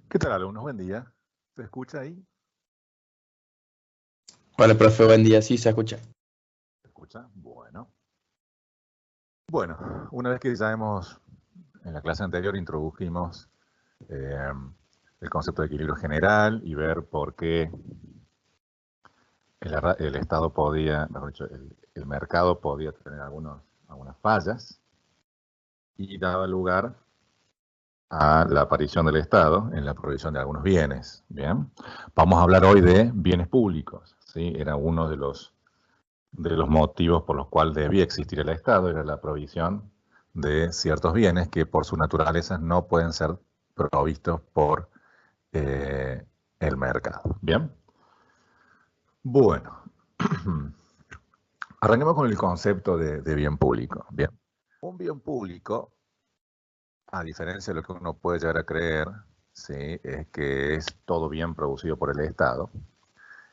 ¿Qué tal, alumnos? Buen día. ¿Se escucha ahí? Hola, profe, buen día. Sí, se escucha. ¿Se escucha? Bueno. Bueno, una vez que ya en la clase anterior introdujimos eh, el concepto de equilibrio general y ver por qué el Estado podía, mejor dicho, el mercado podía tener algunas fallas y daba lugar a la aparición del Estado en la provisión de algunos bienes. Bien, vamos a hablar hoy de bienes públicos. ¿Sí? Era uno de los motivos por los cuales debía existir el Estado, era la provisión de ciertos bienes que por su naturaleza no pueden ser provistos por el mercado. Bien. Bueno, arranquemos con el concepto de bien público. Bien. Un bien público, a diferencia de lo que uno puede llegar a creer, ¿sí? Es que es todo bien producido por el Estado.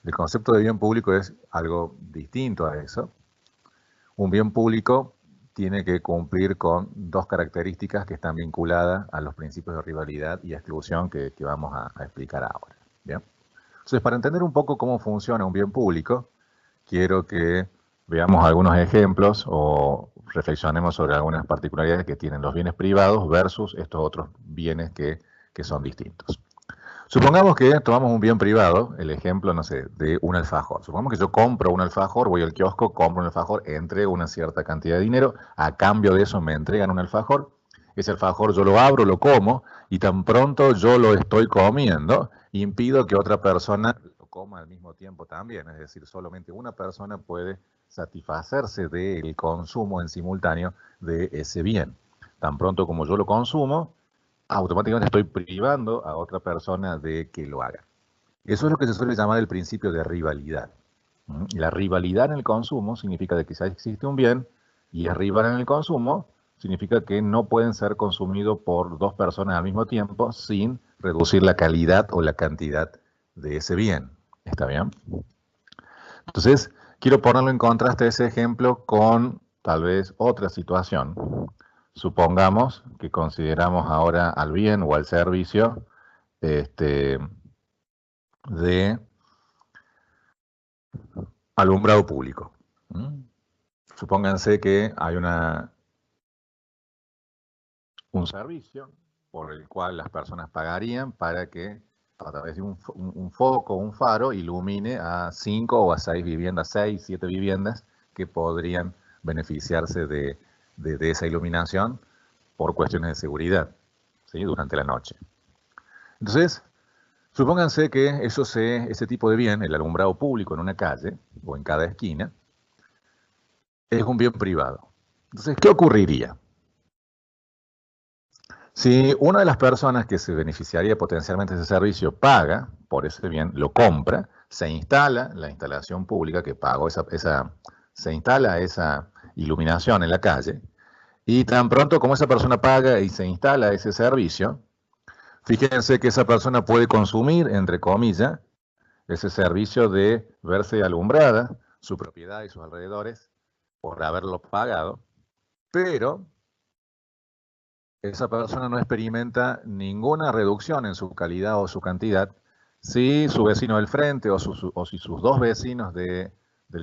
El concepto de bien público es algo distinto a eso. Un bien público tiene que cumplir con dos características que están vinculadas a los principios de rivalidad y exclusión que vamos a explicar ahora. ¿Bien? Entonces, para entender un poco cómo funciona un bien público, quiero que veamos algunos ejemplos o reflexionemos sobre algunas particularidades que tienen los bienes privados versus estos otros bienes que son distintos. Supongamos que tomamos un bien privado, el ejemplo, no sé, de un alfajor. Supongamos que yo compro un alfajor, voy al kiosco, compro un alfajor, entrego una cierta cantidad de dinero, a cambio de eso me entregan un alfajor. Ese alfajor yo lo abro, lo como, y tan pronto yo lo estoy comiendo, impido que otra persona lo coma al mismo tiempo también. Es decir, solamente una persona puede satisfacerse del consumo en simultáneo de ese bien. Tan pronto como yo lo consumo, automáticamente estoy privando a otra persona de que lo haga. Eso es lo que se suele llamar el principio de rivalidad. La rivalidad en el consumo significa de que si existe un bien y es rival en el consumo, significa que no pueden ser consumidos por dos personas al mismo tiempo sin reducir la calidad o la cantidad de ese bien. ¿Está bien? Entonces, quiero ponerlo en contraste ese ejemplo con tal vez otra situación. Supongamos que consideramos ahora al bien o al servicio de alumbrado público. Supónganse que hay un servicio por el cual las personas pagarían para que a través de un foco, un faro, ilumine a 5 o a 6 viviendas, 6, 7 viviendas que podrían beneficiarse de esa iluminación por cuestiones de seguridad, ¿sí? Durante la noche. Entonces, supónganse que ese tipo de bien, el alumbrado público en una calle o en cada esquina, es un bien privado. Entonces, ¿qué ocurriría? Si una de las personas que se beneficiaría potencialmente de ese servicio paga por ese bien, lo compra, se instala la instalación pública que pagó se instala esa iluminación en la calle, y tan pronto como esa persona paga y se instala ese servicio, fíjense que esa persona puede consumir, entre comillas, ese servicio de verse alumbrada, su propiedad y sus alrededores, por haberlo pagado, pero esa persona no experimenta ninguna reducción en su calidad o su cantidad si su vecino del frente o si sus dos vecinos del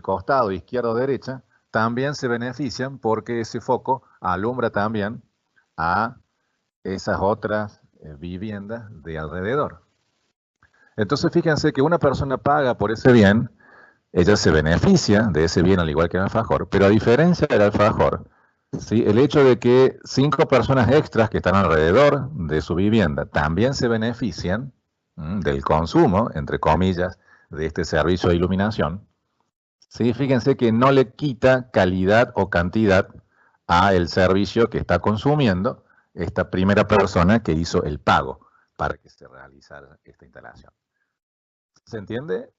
costado, izquierda o derecha, también se benefician porque ese foco alumbra también a esas otras viviendas de alrededor. Entonces fíjense que una persona paga por ese bien, ella se beneficia de ese bien al igual que el alfajor, pero a diferencia del alfajor, ¿sí? El hecho de que 5 personas extras que están alrededor de su vivienda también se benefician del consumo, entre comillas, de este servicio de iluminación, ¿sí? Fíjense que no le quita calidad o cantidad a el servicio que está consumiendo esta primera persona que hizo el pago para que se realizara esta instalación. ¿Se entiende?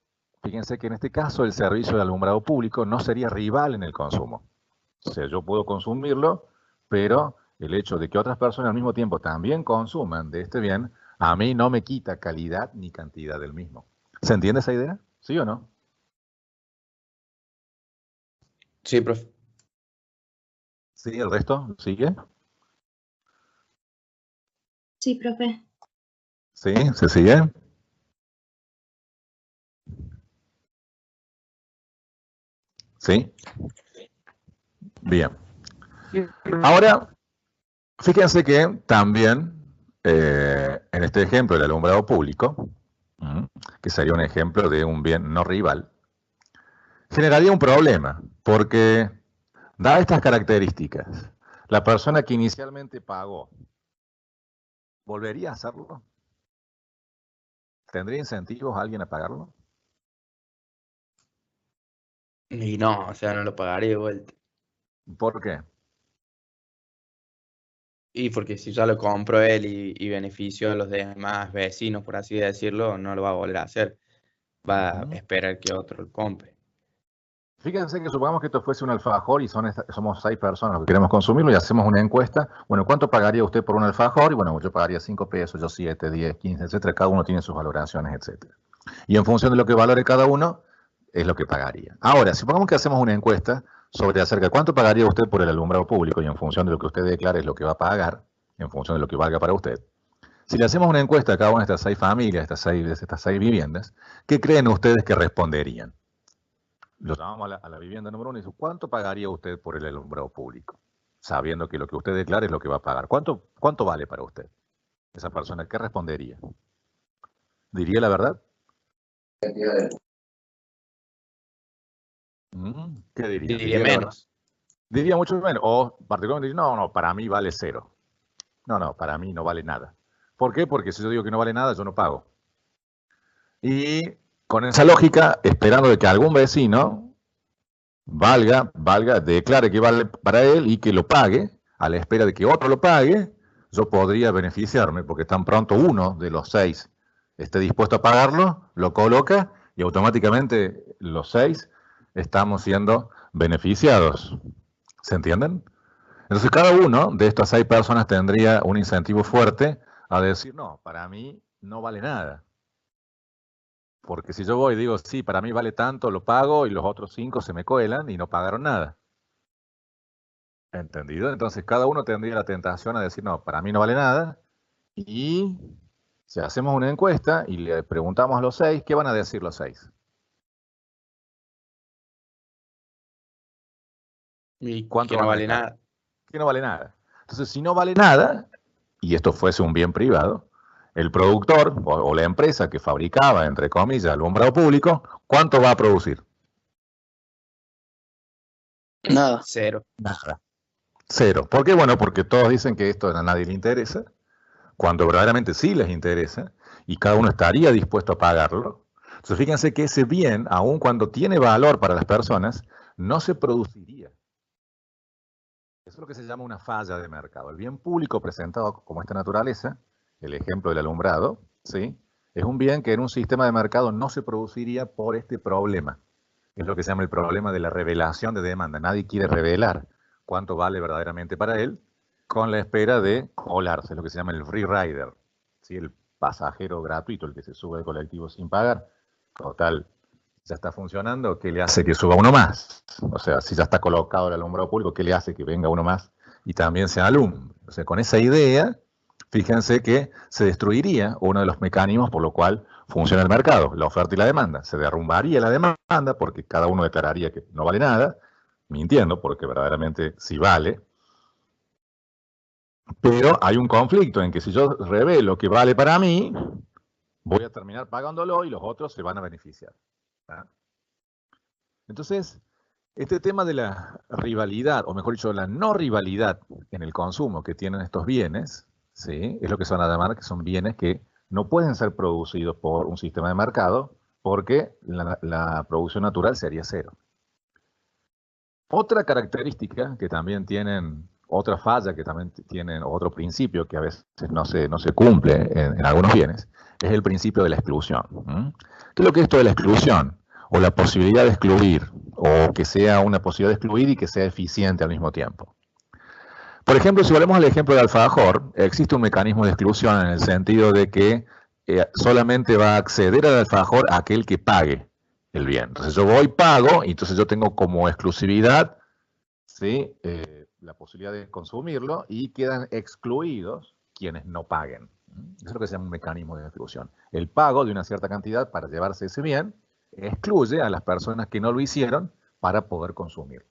Fíjense que en este caso el servicio de alumbrado público no sería rival en el consumo. O sea, yo puedo consumirlo, pero el hecho de que otras personas al mismo tiempo también consuman de este bien, a mí no me quita calidad ni cantidad del mismo. ¿Se entiende esa idea? ¿Sí o no? Sí, profe. ¿Sí? ¿El resto sigue? Sí, profe. ¿Sí? ¿Se sigue? ¿Sí? Bien. Ahora, fíjense que también en este ejemplo del alumbrado público, que sería un ejemplo de un bien no rival, generaría un problema, porque dadas estas características, la persona que inicialmente pagó, ¿volvería a hacerlo? ¿Tendría incentivos a alguien a pagarlo? Y no, o sea, no lo pagaría de vuelta. ¿Por qué? Y porque si ya lo compró él y benefició a los demás vecinos, por así decirlo, no lo va a volver a hacer. Va a esperar que otro lo compre. Fíjense que supongamos que esto fuese un alfajor y somos 6 personas los que queremos consumirlo y hacemos una encuesta. Bueno, ¿cuánto pagaría usted por un alfajor? Y bueno, yo pagaría 5 pesos, yo 7, 10, 15, etcétera. Cada uno tiene sus valoraciones, etcétera. Y en función de lo que valore cada uno, es lo que pagaría. Ahora, supongamos que hacemos una encuesta sobre acerca de cuánto pagaría usted por el alumbrado público y en función de lo que usted declare es lo que va a pagar, en función de lo que valga para usted. Si le hacemos una encuesta a cada una de estas 6 familias, estas seis viviendas, ¿qué creen ustedes que responderían? Lo llamamos a la vivienda número 1 y dice, ¿cuánto pagaría usted por el alumbrado público? Sabiendo que lo que usted declare es lo que va a pagar. ¿Cuánto vale para usted? Esa persona, ¿qué respondería? ¿Diría la verdad? ¿Qué diría? Diría ¿Diría la verdad? menos. Diría mucho menos. O particularmente diría, no, para mí vale 0. No, para mí no vale nada. ¿Por qué? Porque si yo digo que no vale nada, yo no pago. Y con esa lógica, esperando de que algún vecino declare que vale para él y que lo pague, a la espera de que otro lo pague, yo podría beneficiarme, porque tan pronto uno de los 6 esté dispuesto a pagarlo, lo coloca y automáticamente los 6 estamos siendo beneficiados. ¿Se entienden? Entonces cada uno de estas 6 personas tendría un incentivo fuerte a decir, no, para mí no vale nada. Porque si yo voy y digo, sí, para mí vale tanto, lo pago, y los otros 5 se me cuelan y no pagaron nada. ¿Entendido? Entonces cada uno tendría la tentación a decir, no, para mí no vale nada. Y si hacemos una encuesta y le preguntamos a los 6, ¿qué van a decir los 6? Y ¿Cuánto que no van a vale declarar? nada. Que no vale nada. Entonces, si no vale nada, y esto fuese un bien privado, el productor o la empresa que fabricaba, entre comillas, alumbrado público, ¿cuánto va a producir? Nada. Cero. Nada. 0. ¿Por qué? Bueno, porque todos dicen que esto a nadie le interesa, cuando verdaderamente sí les interesa, y cada uno estaría dispuesto a pagarlo. Entonces, fíjense que ese bien, aun cuando tiene valor para las personas, no se produciría. Eso es lo que se llama una falla de mercado. El bien público presentado como esta naturaleza, el ejemplo del alumbrado, ¿sí? Es un bien que en un sistema de mercado no se produciría por este problema. Es lo que se llama el problema de la revelación de demanda. Nadie quiere revelar cuánto vale verdaderamente para él, con la espera de colarse, lo que se llama el free rider, ¿sí? El pasajero gratuito, el que se sube al colectivo sin pagar. Total, ya está funcionando, ¿qué le hace que suba uno más? O sea, si ya está colocado el alumbrado público, ¿qué le hace que venga uno más y también se alumbre? O sea, con esa idea, fíjense que se destruiría uno de los mecanismos por lo cual funciona el mercado, la oferta y la demanda. Se derrumbaría la demanda porque cada uno declararía que no vale nada, mintiendo, porque verdaderamente sí vale. Pero hay un conflicto en que si yo revelo que vale para mí, voy a terminar pagándolo y los otros se van a beneficiar. ¿Ah? Entonces, este tema de la rivalidad, o mejor dicho, la no rivalidad en el consumo que tienen estos bienes, ¿sí? Es lo que se van a llamar que son bienes que no pueden ser producidos por un sistema de mercado porque la producción natural sería 0. Otra característica que también tienen, otra falla que también tienen, otro principio que a veces no se cumple en algunos bienes, es el principio de la exclusión. ¿Qué es lo que es esto de la exclusión? O la posibilidad de excluir, o que sea una posibilidad de excluir y que sea eficiente al mismo tiempo. Por ejemplo, si volvemos al ejemplo del alfajor, existe un mecanismo de exclusión en el sentido de que solamente va a acceder al alfajor aquel que pague el bien. Entonces yo voy, pago, y entonces yo tengo como exclusividad, ¿sí? La posibilidad de consumirlo y quedan excluidos quienes no paguen. Eso es lo que se llama un mecanismo de exclusión. El pago de una cierta cantidad para llevarse ese bien excluye a las personas que no lo hicieron para poder consumirlo.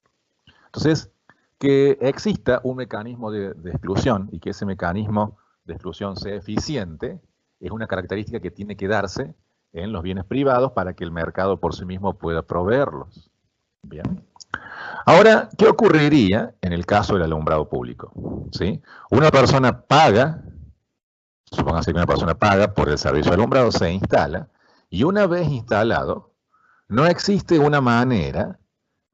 Entonces, que exista un mecanismo de exclusión y que ese mecanismo de exclusión sea eficiente es una característica que tiene que darse en los bienes privados para que el mercado por sí mismo pueda proveerlos. Bien. Ahora, ¿qué ocurriría en el caso del alumbrado público? ¿Sí? Una persona paga, supóngase que una persona paga por el servicio de alumbrado, se instala, y una vez instalado, no existe una manera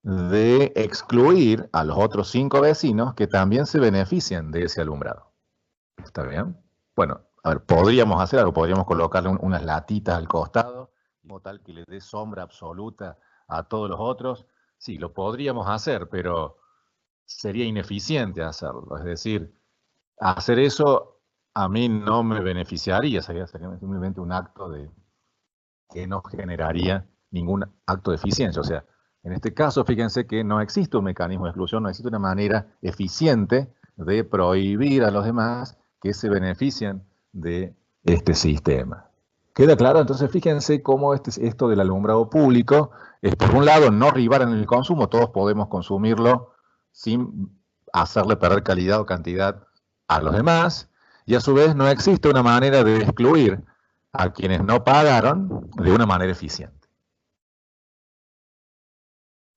de excluir a los otros 5 vecinos que también se benefician de ese alumbrado. ¿Está bien? Bueno, a ver, podríamos hacer algo, podríamos colocarle unas latitas al costado, como tal que le dé sombra absoluta a todos los otros. Sí, lo podríamos hacer, pero sería ineficiente hacerlo. Es decir, hacer eso a mí no me beneficiaría, sería simplemente un acto que no generaría ningún acto de eficiencia. O sea, en este caso, fíjense que no existe un mecanismo de exclusión, no existe una manera eficiente de prohibir a los demás que se beneficien de este sistema. ¿Queda claro? Entonces, fíjense cómo esto del alumbrado público es, por un lado, no rival en el consumo, todos podemos consumirlo sin hacerle perder calidad o cantidad a los demás, y a su vez no existe una manera de excluir a quienes no pagaron de una manera eficiente.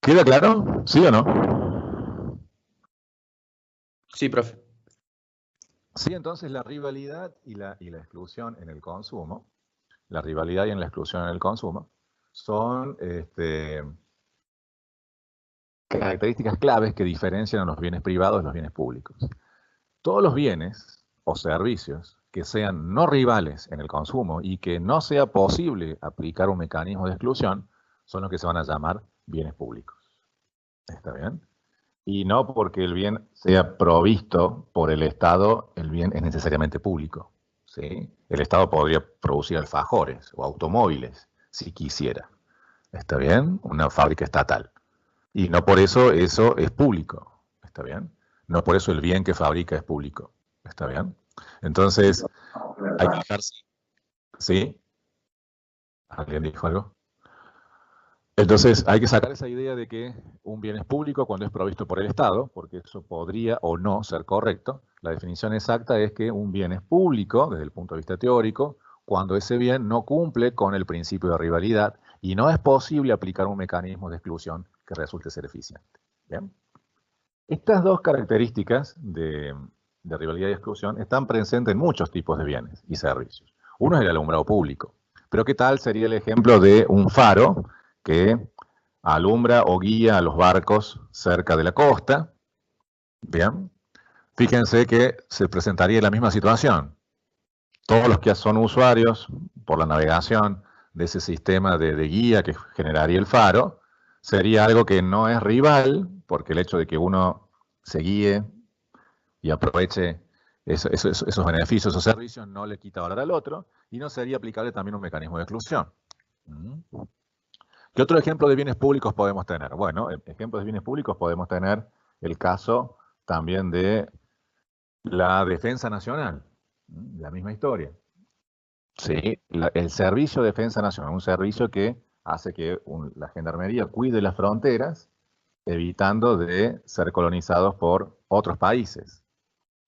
¿Queda claro? ¿Sí o no? Sí, profe. Sí, entonces la rivalidad y la exclusión en el consumo, la rivalidad y en la exclusión en el consumo, son características claves que diferencian a los bienes privados de los bienes públicos. Todos los bienes o servicios que sean no rivales en el consumo y que no sea posible aplicar un mecanismo de exclusión son los que se van a llamar bienes públicos. ¿Está bien? Y no porque el bien sea provisto por el Estado, el bien es necesariamente público. ¿Sí? El Estado podría producir alfajores o automóviles si quisiera. ¿Está bien? Una fábrica estatal. Y no por eso es público. ¿Está bien? No por eso el bien que fabrica es público. ¿Está bien? Entonces, hay que dejarse. ¿Sí? ¿Alguien dijo algo? Entonces, hay que sacar esa idea de que un bien es público cuando es provisto por el Estado, porque eso podría o no ser correcto. La definición exacta es que un bien es público, desde el punto de vista teórico, cuando ese bien no cumple con el principio de rivalidad y no es posible aplicar un mecanismo de exclusión que resulte ser eficiente. ¿Bien? Estas dos características de rivalidad y exclusión están presentes en muchos tipos de bienes y servicios. Uno es el alumbrado público, pero ¿qué tal sería el ejemplo de un faro que alumbra o guía a los barcos cerca de la costa? Bien, fíjense que se presentaría la misma situación. Todos los que son usuarios por la navegación de ese sistema de guía que generaría el faro, sería algo que no es rival, porque el hecho de que uno se guíe y aproveche esos beneficios o servicios no le quita valor al otro, y no sería aplicable también un mecanismo de exclusión. ¿Qué otro ejemplo de bienes públicos podemos tener? Bueno, ejemplos de bienes públicos podemos tener el caso también de la defensa nacional, la misma historia. Sí, el servicio de defensa nacional, un servicio que hace que la gendarmería cuide las fronteras, evitando de ser colonizados por otros países.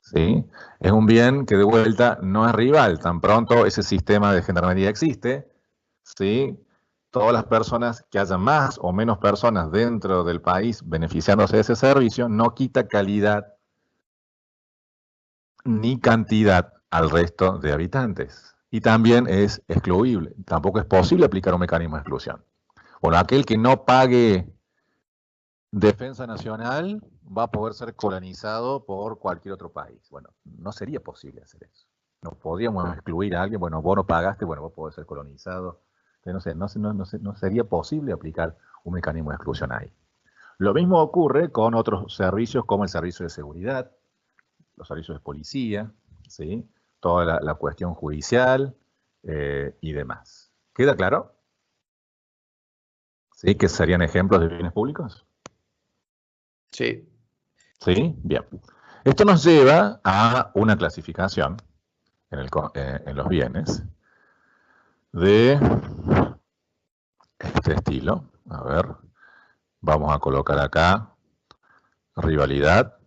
¿Sí? Es un bien que de vuelta no es rival, tan pronto ese sistema de gendarmería existe, ¿sí? Todas las personas, que haya más o menos personas dentro del país beneficiándose de ese servicio, no quita calidad ni cantidad al resto de habitantes. Y también es excluible, tampoco es posible aplicar un mecanismo de exclusión. Bueno, aquel que no pague defensa nacional va a poder ser colonizado por cualquier otro país. Bueno, no sería posible hacer eso. No podríamos excluir a alguien, bueno, vos no pagaste, bueno, vos podés ser colonizado. No sería posible aplicar un mecanismo de exclusión ahí. Lo mismo ocurre con otros servicios como el servicio de seguridad, los servicios de policía, ¿sí? Toda la cuestión judicial y demás. ¿Queda claro? ¿Sí? ¿Que serían ejemplos de bienes públicos? Sí. ¿Sí? Bien. Esto nos lleva a una clasificación en los bienes de este estilo. A ver, vamos a colocar acá rivalidad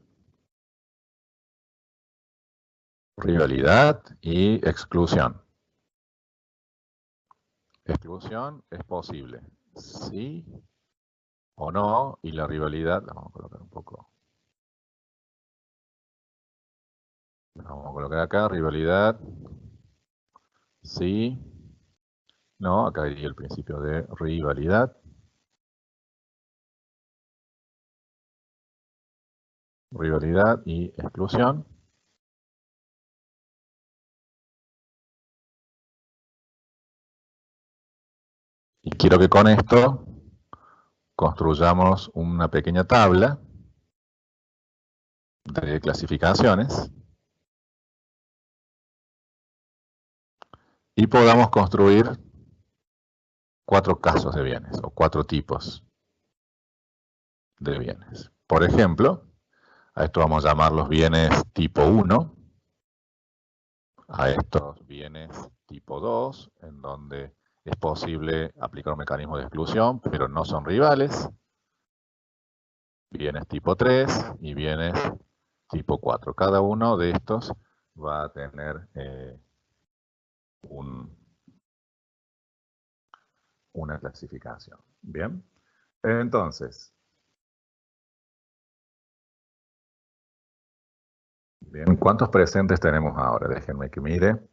y exclusión. Exclusión es posible, sí o no, y la rivalidad, la vamos a colocar un poco. Vamos a colocar acá rivalidad, sí, no, acá iría el principio de rivalidad. Rivalidad y exclusión. Y quiero que con esto construyamos una pequeña tabla de clasificaciones y podamos construir 4 casos de bienes o 4 tipos de bienes. Por ejemplo, a esto vamos a llamar los bienes tipo 1, a estos bienes tipo 2, en donde es posible aplicar un mecanismo de exclusión, pero no son rivales. Bienes tipo 3 y bienes tipo 4. Cada uno de estos va a tener una clasificación. Bien, entonces, bien, ¿cuántos presentes tenemos ahora? Déjenme que mire.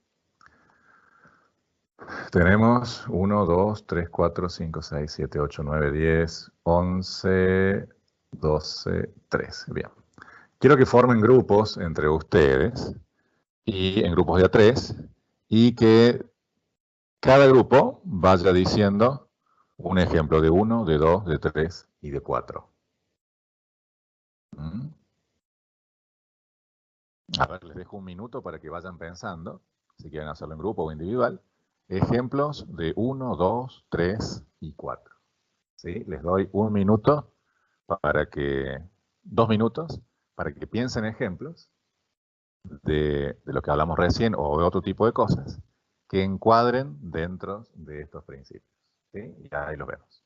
Tenemos 1, 2, 3, 4, 5, 6, 7, 8, 9, 10, 11, 12, 13. Bien. Quiero que formen grupos entre ustedes y en grupos de A3 y que cada grupo vaya diciendo un ejemplo de 1, de 2, de 3 y de 4. A ver, les dejo un minuto para que vayan pensando, si quieren hacerlo en grupo o individual, ejemplos de 1, 2, 3 y 4. ¿Sí? Les doy un minuto para que, 2 minutos, para que piensen ejemplos de lo que hablamos recién o de otro tipo de cosas que encuadren dentro de estos principios. ¿Sí? Y ahí los vemos.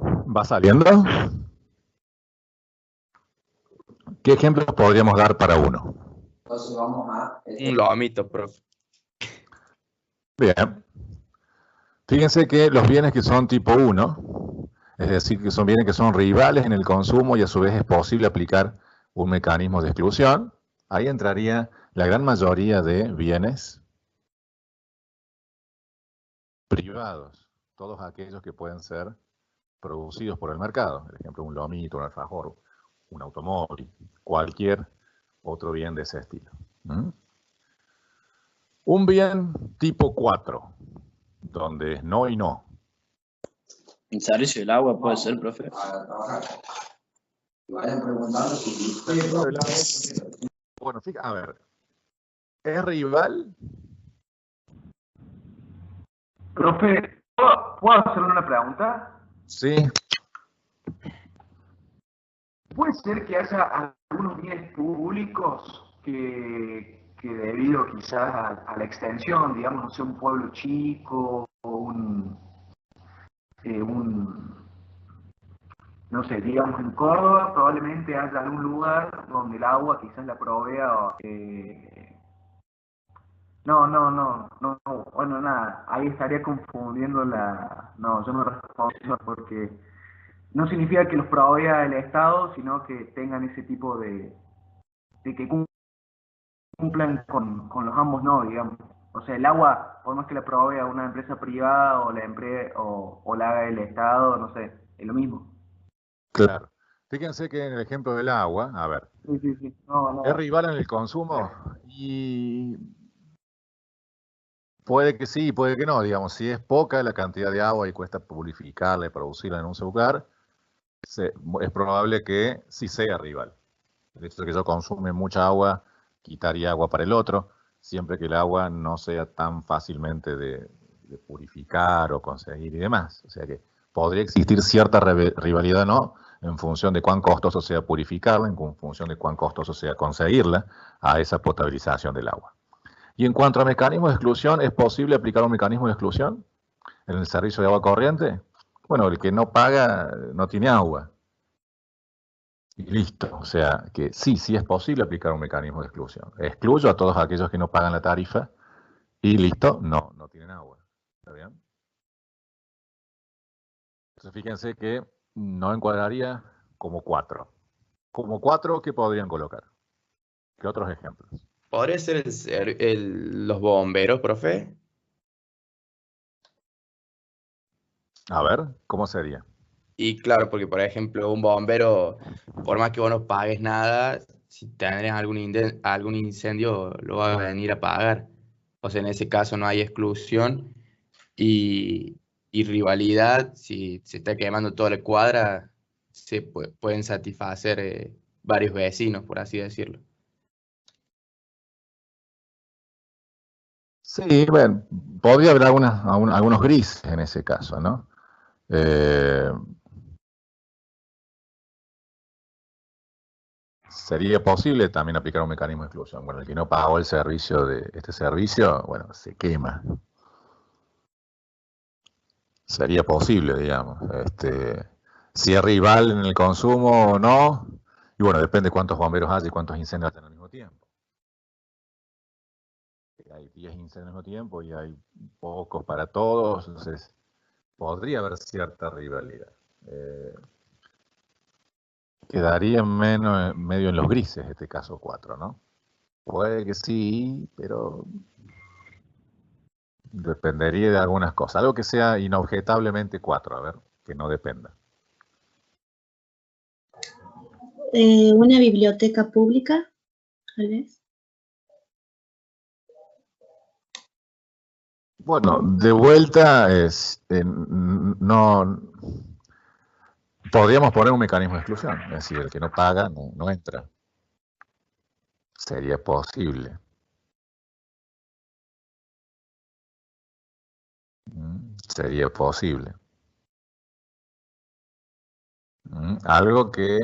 ¿Va saliendo? ¿Qué ejemplos podríamos dar para uno? Entonces vamos a... Un lomito, profe. Bien. Fíjense que los bienes que son tipo 1, es decir, que son bienes que son rivales en el consumo y a su vez es posible aplicar un mecanismo de exclusión, ahí entraría la gran mayoría de bienes privados, todos aquellos que pueden ser producidos por el mercado, por ejemplo, un lomito, un alfajor, un automóvil, cualquier otro bien de ese estilo. Un bien tipo 4, donde es no y no. ¿En servicio del agua puede ser, profe? Bueno, fíjate, a ver, ¿es rival? Profe, ¿puedo hacerle una pregunta? Sí. Puede ser que haya algunos bienes públicos que debido quizás a la extensión, digamos, no sé, un pueblo chico o no sé, digamos en Córdoba probablemente haya algún lugar donde el agua quizás la provea. No, bueno, nada, ahí estaría confundiendo la. No, yo no respondo porque no significa que los provea el Estado, sino que tengan ese tipo de que cumplan con los ambos no, digamos. O sea, el agua, por más que la provea una empresa privada o o la haga el Estado, no sé, es lo mismo. Claro. Fíjense que en el ejemplo del agua, a ver, Sí. No. ¿es rival en el consumo? Y puede que sí, puede que no, digamos, si es poca la cantidad de agua y cuesta purificarla y producirla en un lugar, es probable que sí sea rival. El hecho de que yo consume mucha agua, quitaría agua para el otro, siempre que el agua no sea tan fácilmente de purificar o conseguir y demás. O sea que podría existir cierta rivalidad, ¿no? En función de cuán costoso sea purificarla, en función de cuán costoso sea conseguirla a esa potabilización del agua. Y en cuanto a mecanismos de exclusión, ¿es posible aplicar un mecanismo de exclusión en el servicio de agua corriente? Bueno, el que no paga no tiene agua. Y listo. O sea que sí es posible aplicar un mecanismo de exclusión. Excluyo a todos aquellos que no pagan la tarifa y listo, no tienen agua. ¿Está bien? Entonces fíjense que no encuadraría como 4. Como 4, ¿qué podrían colocar? ¿Qué otros ejemplos? ¿Podría ser los bomberos, profe? A ver, ¿cómo sería? Y claro, porque por ejemplo, un bombero, por más que vos no pagues nada, si tenés algún incendio, lo va a venir a pagar. O sea, en ese caso no hay exclusión y, y rivalidad. Si se está quemando toda la cuadra, pueden satisfacer varios vecinos, por así decirlo. Sí, bueno, podría haber algunos grises en ese caso, ¿no? Sería posible también aplicar un mecanismo de exclusión. Bueno, el que no pagó el servicio de este servicio, bueno, se quema. Sería posible, digamos. Si es rival en el consumo o no, y bueno, depende cuántos bomberos haya y cuántos incendios haya al mismo tiempo. Hay 10 incendios al mismo tiempo y hay pocos para todos, entonces podría haber cierta rivalidad. Quedaría medio en los grises este caso 4, ¿no? Puede que sí, pero dependería de algunas cosas. Algo que sea inobjetablemente 4, a ver, que no dependa. Una biblioteca pública, tal vez. Bueno, de vuelta, no podríamos poner un mecanismo de exclusión, es decir, el que no paga no entra. Sería posible. Sería posible. Algo que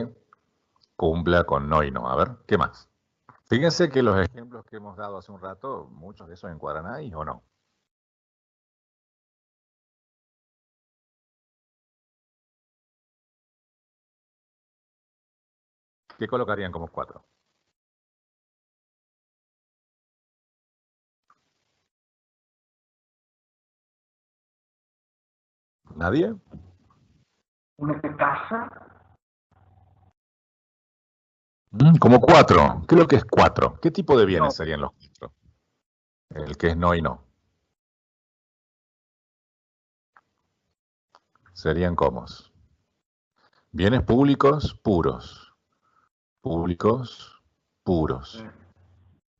cumpla con no y no. A ver, ¿qué más? Fíjense que los ejemplos que hemos dado hace un rato, muchos de esos encuadran ahí o no. ¿Qué colocarían como 4? ¿Nadie? Una casa. Como 4. ¿Qué es lo que es 4? ¿Qué tipo de bienes No. serían los 4? El que es no y no. Serían como bienes públicos puros. Públicos puros.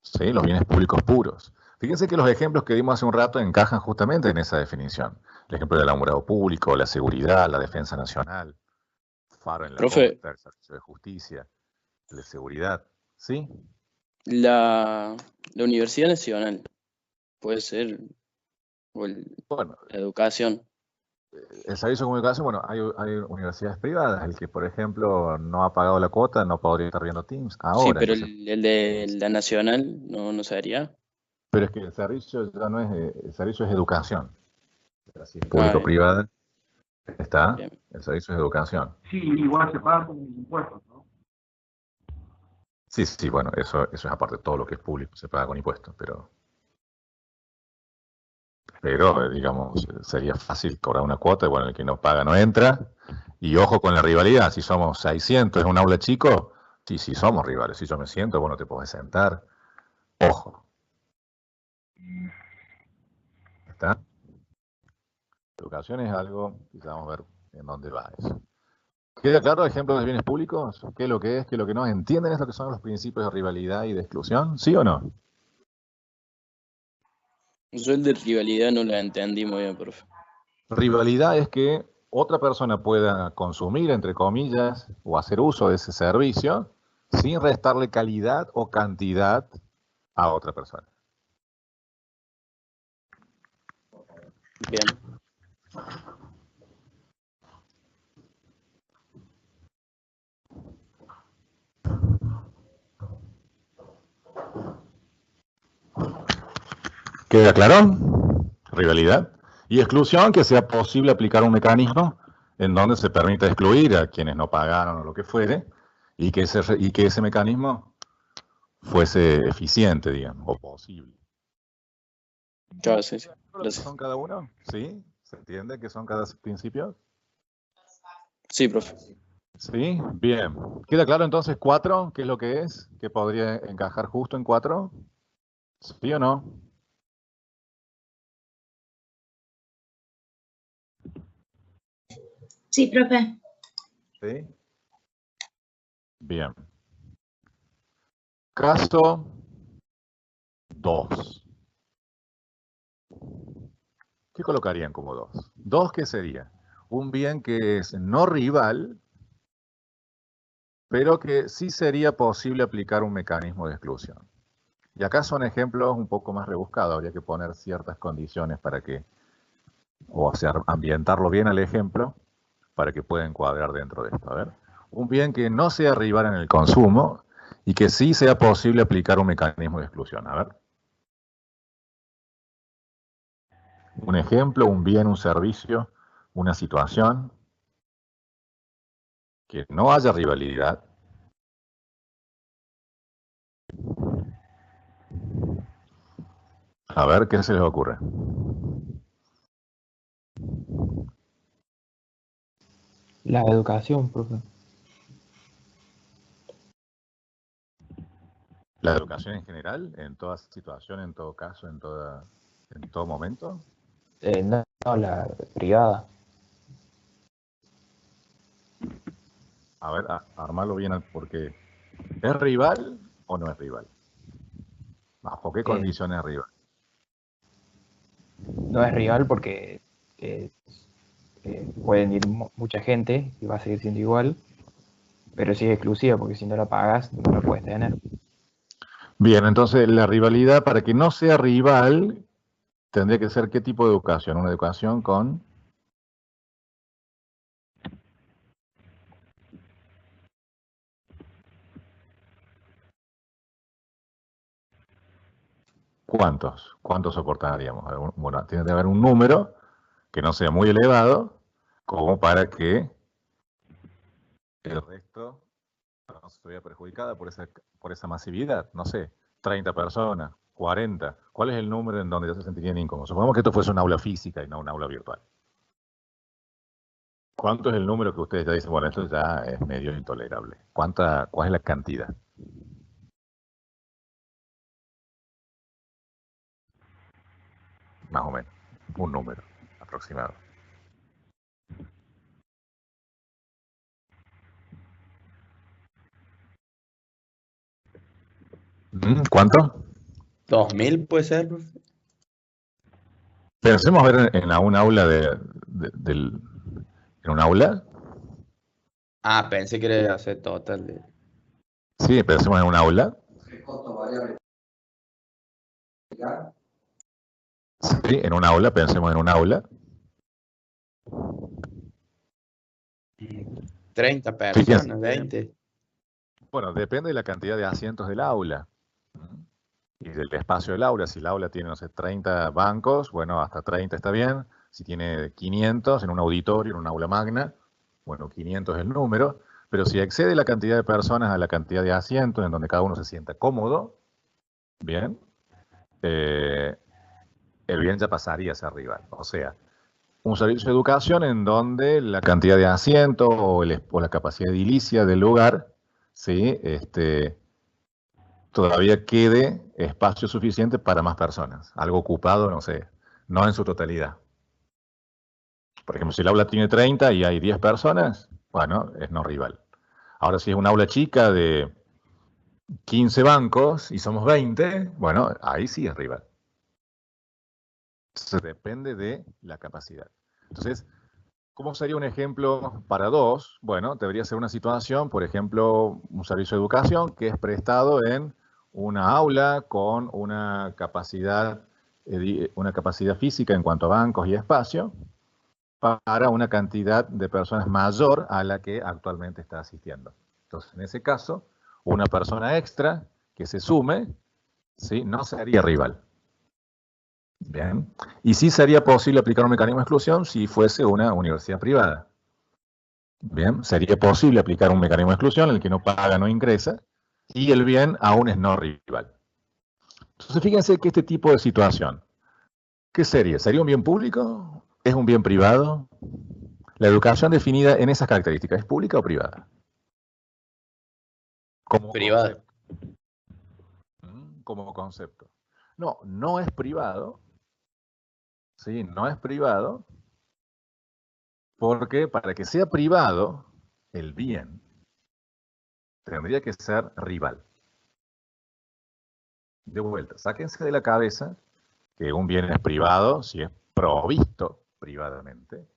Sí, los bienes públicos puros. Fíjense que los ejemplos que dimos hace un rato encajan justamente en esa definición. El ejemplo del alumbrado público, la seguridad, la defensa nacional, faro en la Profe, costa, el servicio de justicia, el de seguridad. ¿Sí? la Universidad Nacional puede ser, o Bueno, la educación. el servicio de comunicación, bueno, hay universidades privadas. El que, por ejemplo, no ha pagado la cuota no podría estar viendo Teams Sí, ahora. pero Entonces, el de la nacional no se haría. pero es que el servicio ya no es, el servicio es educación. Así es Ah, público-privada, está, bien. el servicio es educación. Sí, igual se paga con impuestos, ¿no? Sí, sí, bueno, eso es aparte, todo lo que es público se paga con impuestos, pero digamos, sería fácil cobrar una cuota, y bueno, el que no paga no entra, y ojo con la rivalidad, si somos 600 en un aula chico, sí, sí somos rivales, si yo me siento, bueno, te podés sentar, ojo. ¿Está? Educación es algo, quizá vamos a ver en dónde va eso. ¿Queda claro ejemplos de bienes públicos? ¿Qué es lo que es, qué es lo que no? ¿Entienden esto que son los principios de rivalidad y de exclusión? ¿Sí o no? Yo el de rivalidad no la entendí muy bien, profe. Rivalidad es que otra persona pueda consumir, entre comillas, o hacer uso de ese servicio sin restarle calidad o cantidad a otra persona. Bien. ¿Queda claro? Rivalidad. Y exclusión, que sea posible aplicar un mecanismo en donde se permita excluir a quienes no pagaron o lo que fuere, y que ese mecanismo fuese eficiente, digamos, o posible. Claro, sí, sí. ¿Qué Gracias. son cada uno? ¿Sí? ¿Se entiende qué son cada principio? Sí, profe. Sí, bien. ¿Queda claro entonces 4? ¿Qué es lo que es? ¿Qué podría encajar justo en 4? ¿Sí o no? Sí, profe. Sí. Bien. Caso 2. ¿Qué colocarían como 2? 2, ¿qué sería? Un bien que es no rival, pero que sí sería posible aplicar un mecanismo de exclusión. Y acá son ejemplos un poco más rebuscados, habría que poner ciertas condiciones para que, o hacer, ambientarlo bien al ejemplo, para que pueda encuadrar dentro de esto. A ver, un bien que no sea rival en el consumo y que sí sea posible aplicar un mecanismo de exclusión. A ver. Un ejemplo, un bien, un servicio, una situación que no haya rivalidad. A ver, ¿qué se les ocurre? La educación, profe. La educación en general, en toda situación, en todo caso, en todo momento. No, la privada. A ver, armarlo bien, porque ¿es rival o no es rival? ¿Bajo qué condiciones es rival? No es rival porque pueden ir mucha gente y va a seguir siendo igual, pero sí es exclusiva porque si no la pagas no la puedes tener. Bien, entonces la rivalidad, para que no sea rival, tendría que ser ¿qué tipo de educación? Una educación con... ¿Cuántos? ¿Cuántos soportaríamos? Bueno, tiene que haber un número que no sea muy elevado, como para que el resto no se vea perjudicada por esa masividad. No sé, 30 personas, 40. ¿Cuál es el número en donde ya se sentirían incómodos? Supongamos que esto fuese un aula física y no un aula virtual. ¿Cuánto es el número que ustedes ya dicen, bueno, esto ya es medio intolerable? ¿Cuál es la cantidad? Más o menos, un número aproximado. ¿Cuánto? 2000 puede ser, profe. Pensemos ver en un aula en un aula. Ah, pensé que era hacer total de... Sí, pensemos en un aula. Sí, en un aula, pensemos en un aula. 30 Fíjense. personas, 20. Bueno, depende de la cantidad de asientos del aula y del espacio del aula. Si el aula tiene, no sé, 30 bancos, bueno, hasta 30 está bien. Si tiene 500 en un auditorio, en un aula magna, bueno, 500 es el número. Pero si excede la cantidad de personas a la cantidad de asientos en donde cada uno se sienta cómodo, bien, el bien ya pasaría a ser rival. O sea, un servicio de educación en donde la cantidad de asientos o la capacidad edilicia del lugar, ¿sí? Todavía quede espacio suficiente para más personas. Algo ocupado, no sé, no en su totalidad. Por ejemplo, si el aula tiene 30 y hay 10 personas, bueno, es no rival. Ahora, si es un aula chica de 15 bancos y somos 20, bueno, ahí sí es rival. Entonces depende de la capacidad. Entonces, ¿cómo sería un ejemplo para dos? Bueno, debería ser una situación, por ejemplo, un servicio de educación que es prestado en una aula con una capacidad física en cuanto a bancos y espacio para una cantidad de personas mayor a la que actualmente está asistiendo. Entonces, en ese caso, una persona extra que se sume, ¿sí?, no sería rival. Bien. Y sí sería posible aplicar un mecanismo de exclusión si fuese una universidad privada. Bien, sería posible aplicar un mecanismo de exclusión en el que no paga, no ingresa, y el bien aún es no rival. Entonces, fíjense que este tipo de situación, ¿qué sería? ¿Sería un bien público? ¿Es un bien privado? La educación definida en esas características, ¿es pública o privada? Como Privada. concepto. Como concepto. No, no es privado. Sí, no es privado. Porque para que sea privado, el bien tendría que ser rival. De vuelta, sáquense de la cabeza que un bien es privado si es provisto privadamente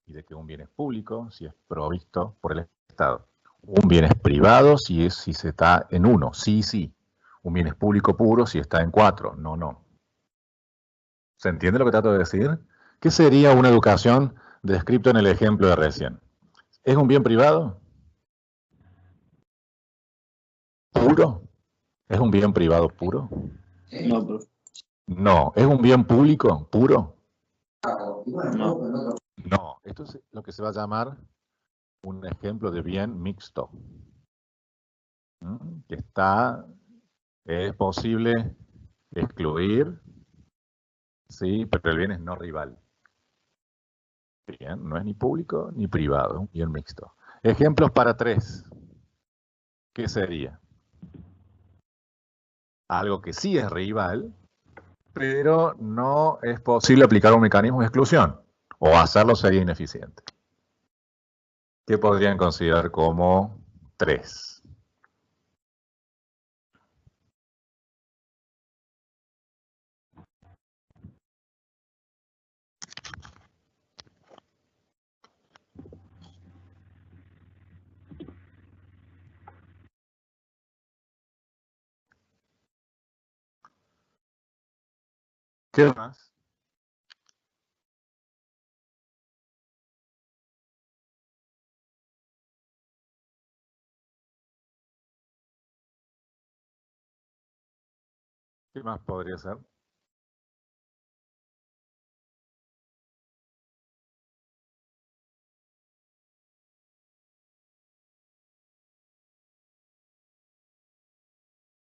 y de que un bien es público si es provisto por el Estado. Un bien es privado si se está en uno, sí. Un bien es público puro si está en 4, no. ¿Se entiende lo que trato de decir? ¿Qué sería una educación descrito en el ejemplo de recién? ¿Es un bien privado? ¿Puro? ¿Es un bien privado puro? No, profe. No. ¿Es un bien público puro? No. No. Esto es lo que se va a llamar un ejemplo de bien mixto. Que es posible excluir, sí, pero el bien es no rival. Bien, no es ni público ni privado, es un bien mixto. Ejemplos para 3. ¿Qué sería? Algo que sí es rival, pero no es posible aplicar un mecanismo de exclusión, o hacerlo sería ineficiente. ¿Qué podrían considerar como 3? ¿Qué más? ¿Qué más podría ser?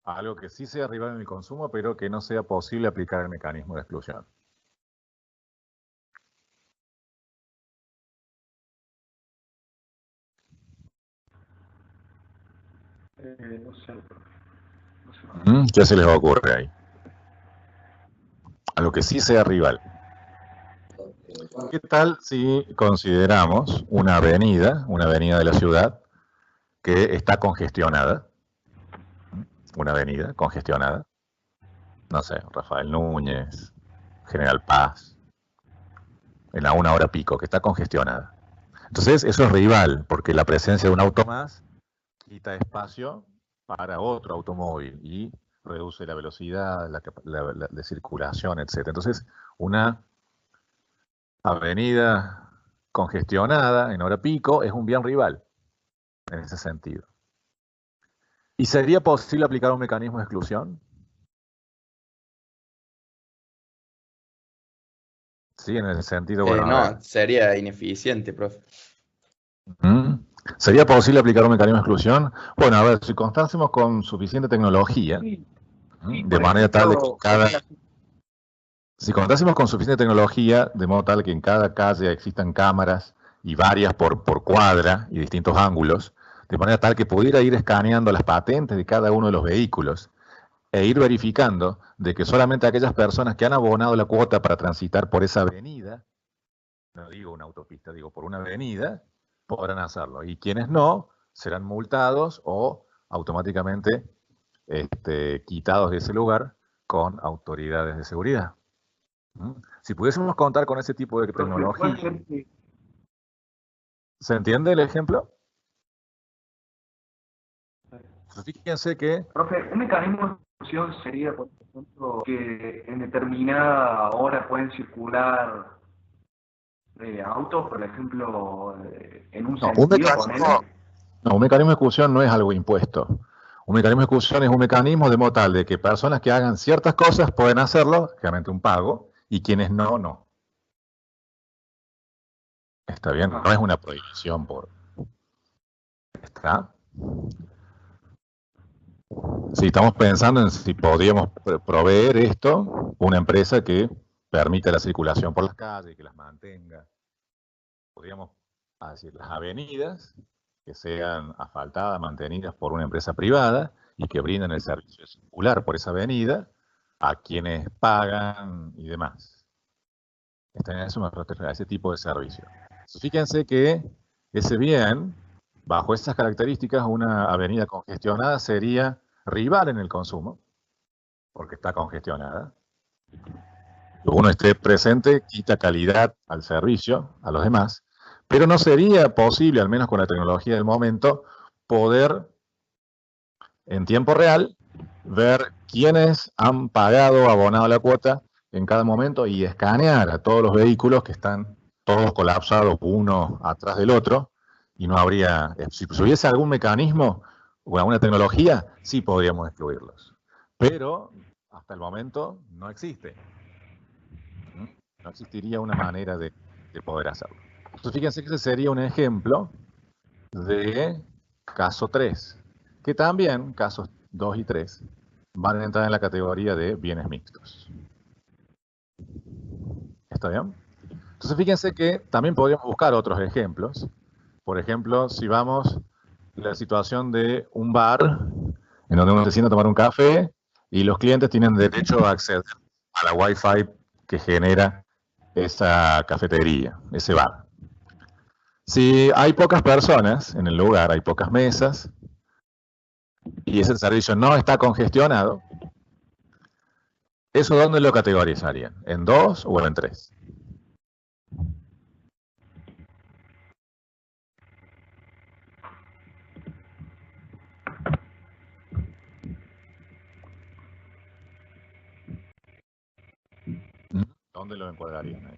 Algo que sí sea rival en el consumo, pero que no sea posible aplicar el mecanismo de exclusión. No sé. No sé. ¿Qué se les ocurre ahí? Algo que sí sea rival. ¿Qué tal si consideramos una avenida de la ciudad que está congestionada? Una avenida congestionada. No sé, Rafael Núñez, General Paz, en la 1 hora pico, que está congestionada. Entonces, eso es rival, porque la presencia de un auto más quita espacio para otro automóvil y reduce la velocidad, la de circulación, etc. Entonces, una avenida congestionada en hora pico es un bien rival, en ese sentido. ¿Y sería posible aplicar un mecanismo de exclusión? Sí, en el sentido, bueno, a ver. No, sería ineficiente, profe. ¿Sería posible aplicar un mecanismo de exclusión? Bueno, a ver, si contásemos con suficiente tecnología, de manera tal de que si contásemos con suficiente tecnología, de modo tal que en cada calle existan cámaras y varias por cuadra y distintos ángulos, de manera tal que pudiera ir escaneando las patentes de cada uno de los vehículos e ir verificando de que solamente aquellas personas que han abonado la cuota para transitar por esa avenida, no digo una autopista, digo por una avenida, podrán hacerlo. Y quienes no, serán multados o automáticamente quitados de ese lugar con autoridades de seguridad. Si pudiésemos contar con ese tipo de tecnología, ¿se entiende el ejemplo? Fíjense que... Profe, un mecanismo de exclusión sería, por ejemplo, que en determinada hora pueden circular autos, por ejemplo, en un No, sentido, ponele. un mecanismo de exclusión no es algo impuesto. Un mecanismo de exclusión es un mecanismo de modo tal de que personas que hagan ciertas cosas pueden hacerlo, generalmente un pago, y quienes no, no. Está bien, no es una prohibición por... ¿Está? Si estamos pensando en si podríamos proveer esto, una empresa que permita la circulación por las calles, que las mantenga. Podríamos decir las avenidas que sean asfaltadas, mantenidas por una empresa privada y que brinden el servicio de circular por esa avenida a quienes pagan y demás. Eso me refiero a ese tipo de servicio. Fíjense que ese bien, bajo esas características, una avenida congestionada sería rival en el consumo, porque está congestionada. Que uno esté presente quita calidad al servicio, a los demás, pero no sería posible, al menos con la tecnología del momento, poder en tiempo real ver quiénes han pagado o abonado la cuota en cada momento y escanear a todos los vehículos que están todos colapsados uno atrás del otro, y no habría, si hubiese algún mecanismo o alguna tecnología, sí podríamos excluirlos. Pero hasta el momento no existe. No existiría una manera de poder hacerlo. Entonces fíjense que ese sería un ejemplo de caso 3, que también casos 2 y 3 van a entrar en la categoría de bienes mixtos. ¿Está bien? Entonces fíjense que también podríamos buscar otros ejemplos. Por ejemplo, si vamos a la situación de un bar en donde uno se sienta a tomar un café y los clientes tienen derecho a acceder a la Wi-Fi que genera esa cafetería, ese bar. Si hay pocas personas en el lugar, hay pocas mesas, y ese servicio no está congestionado, ¿eso dónde lo categorizarían? ¿En 2 o en 3? ¿Dónde lo encuadrarían?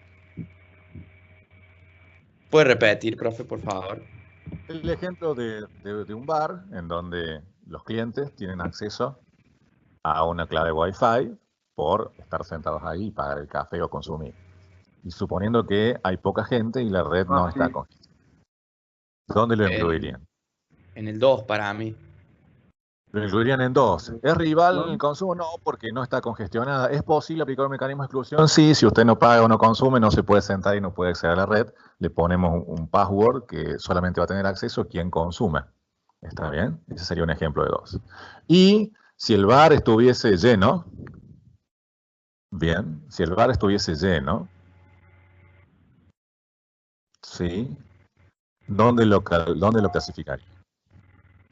¿Puede repetir, profe, por favor? El ejemplo de un bar en donde los clientes tienen acceso a una clave Wi-Fi por estar sentados ahí y pagar el café o consumir. Y suponiendo que hay poca gente y la red no está congestionada. ¿Dónde lo incluirían? En el 2 para mí. Lo incluirían en 2. ¿Es rival en el consumo? No, porque no está congestionada. ¿Es posible aplicar un mecanismo de exclusión? Sí, si usted no paga o no consume, no se puede sentar y no puede acceder a la red. Le ponemos un password que solamente va a tener acceso quien consuma. ¿Está bien? Ese sería un ejemplo de 2. Y si el bar estuviese lleno, bien, si el bar estuviese lleno, ¿sí? ¿Dónde lo clasificaría?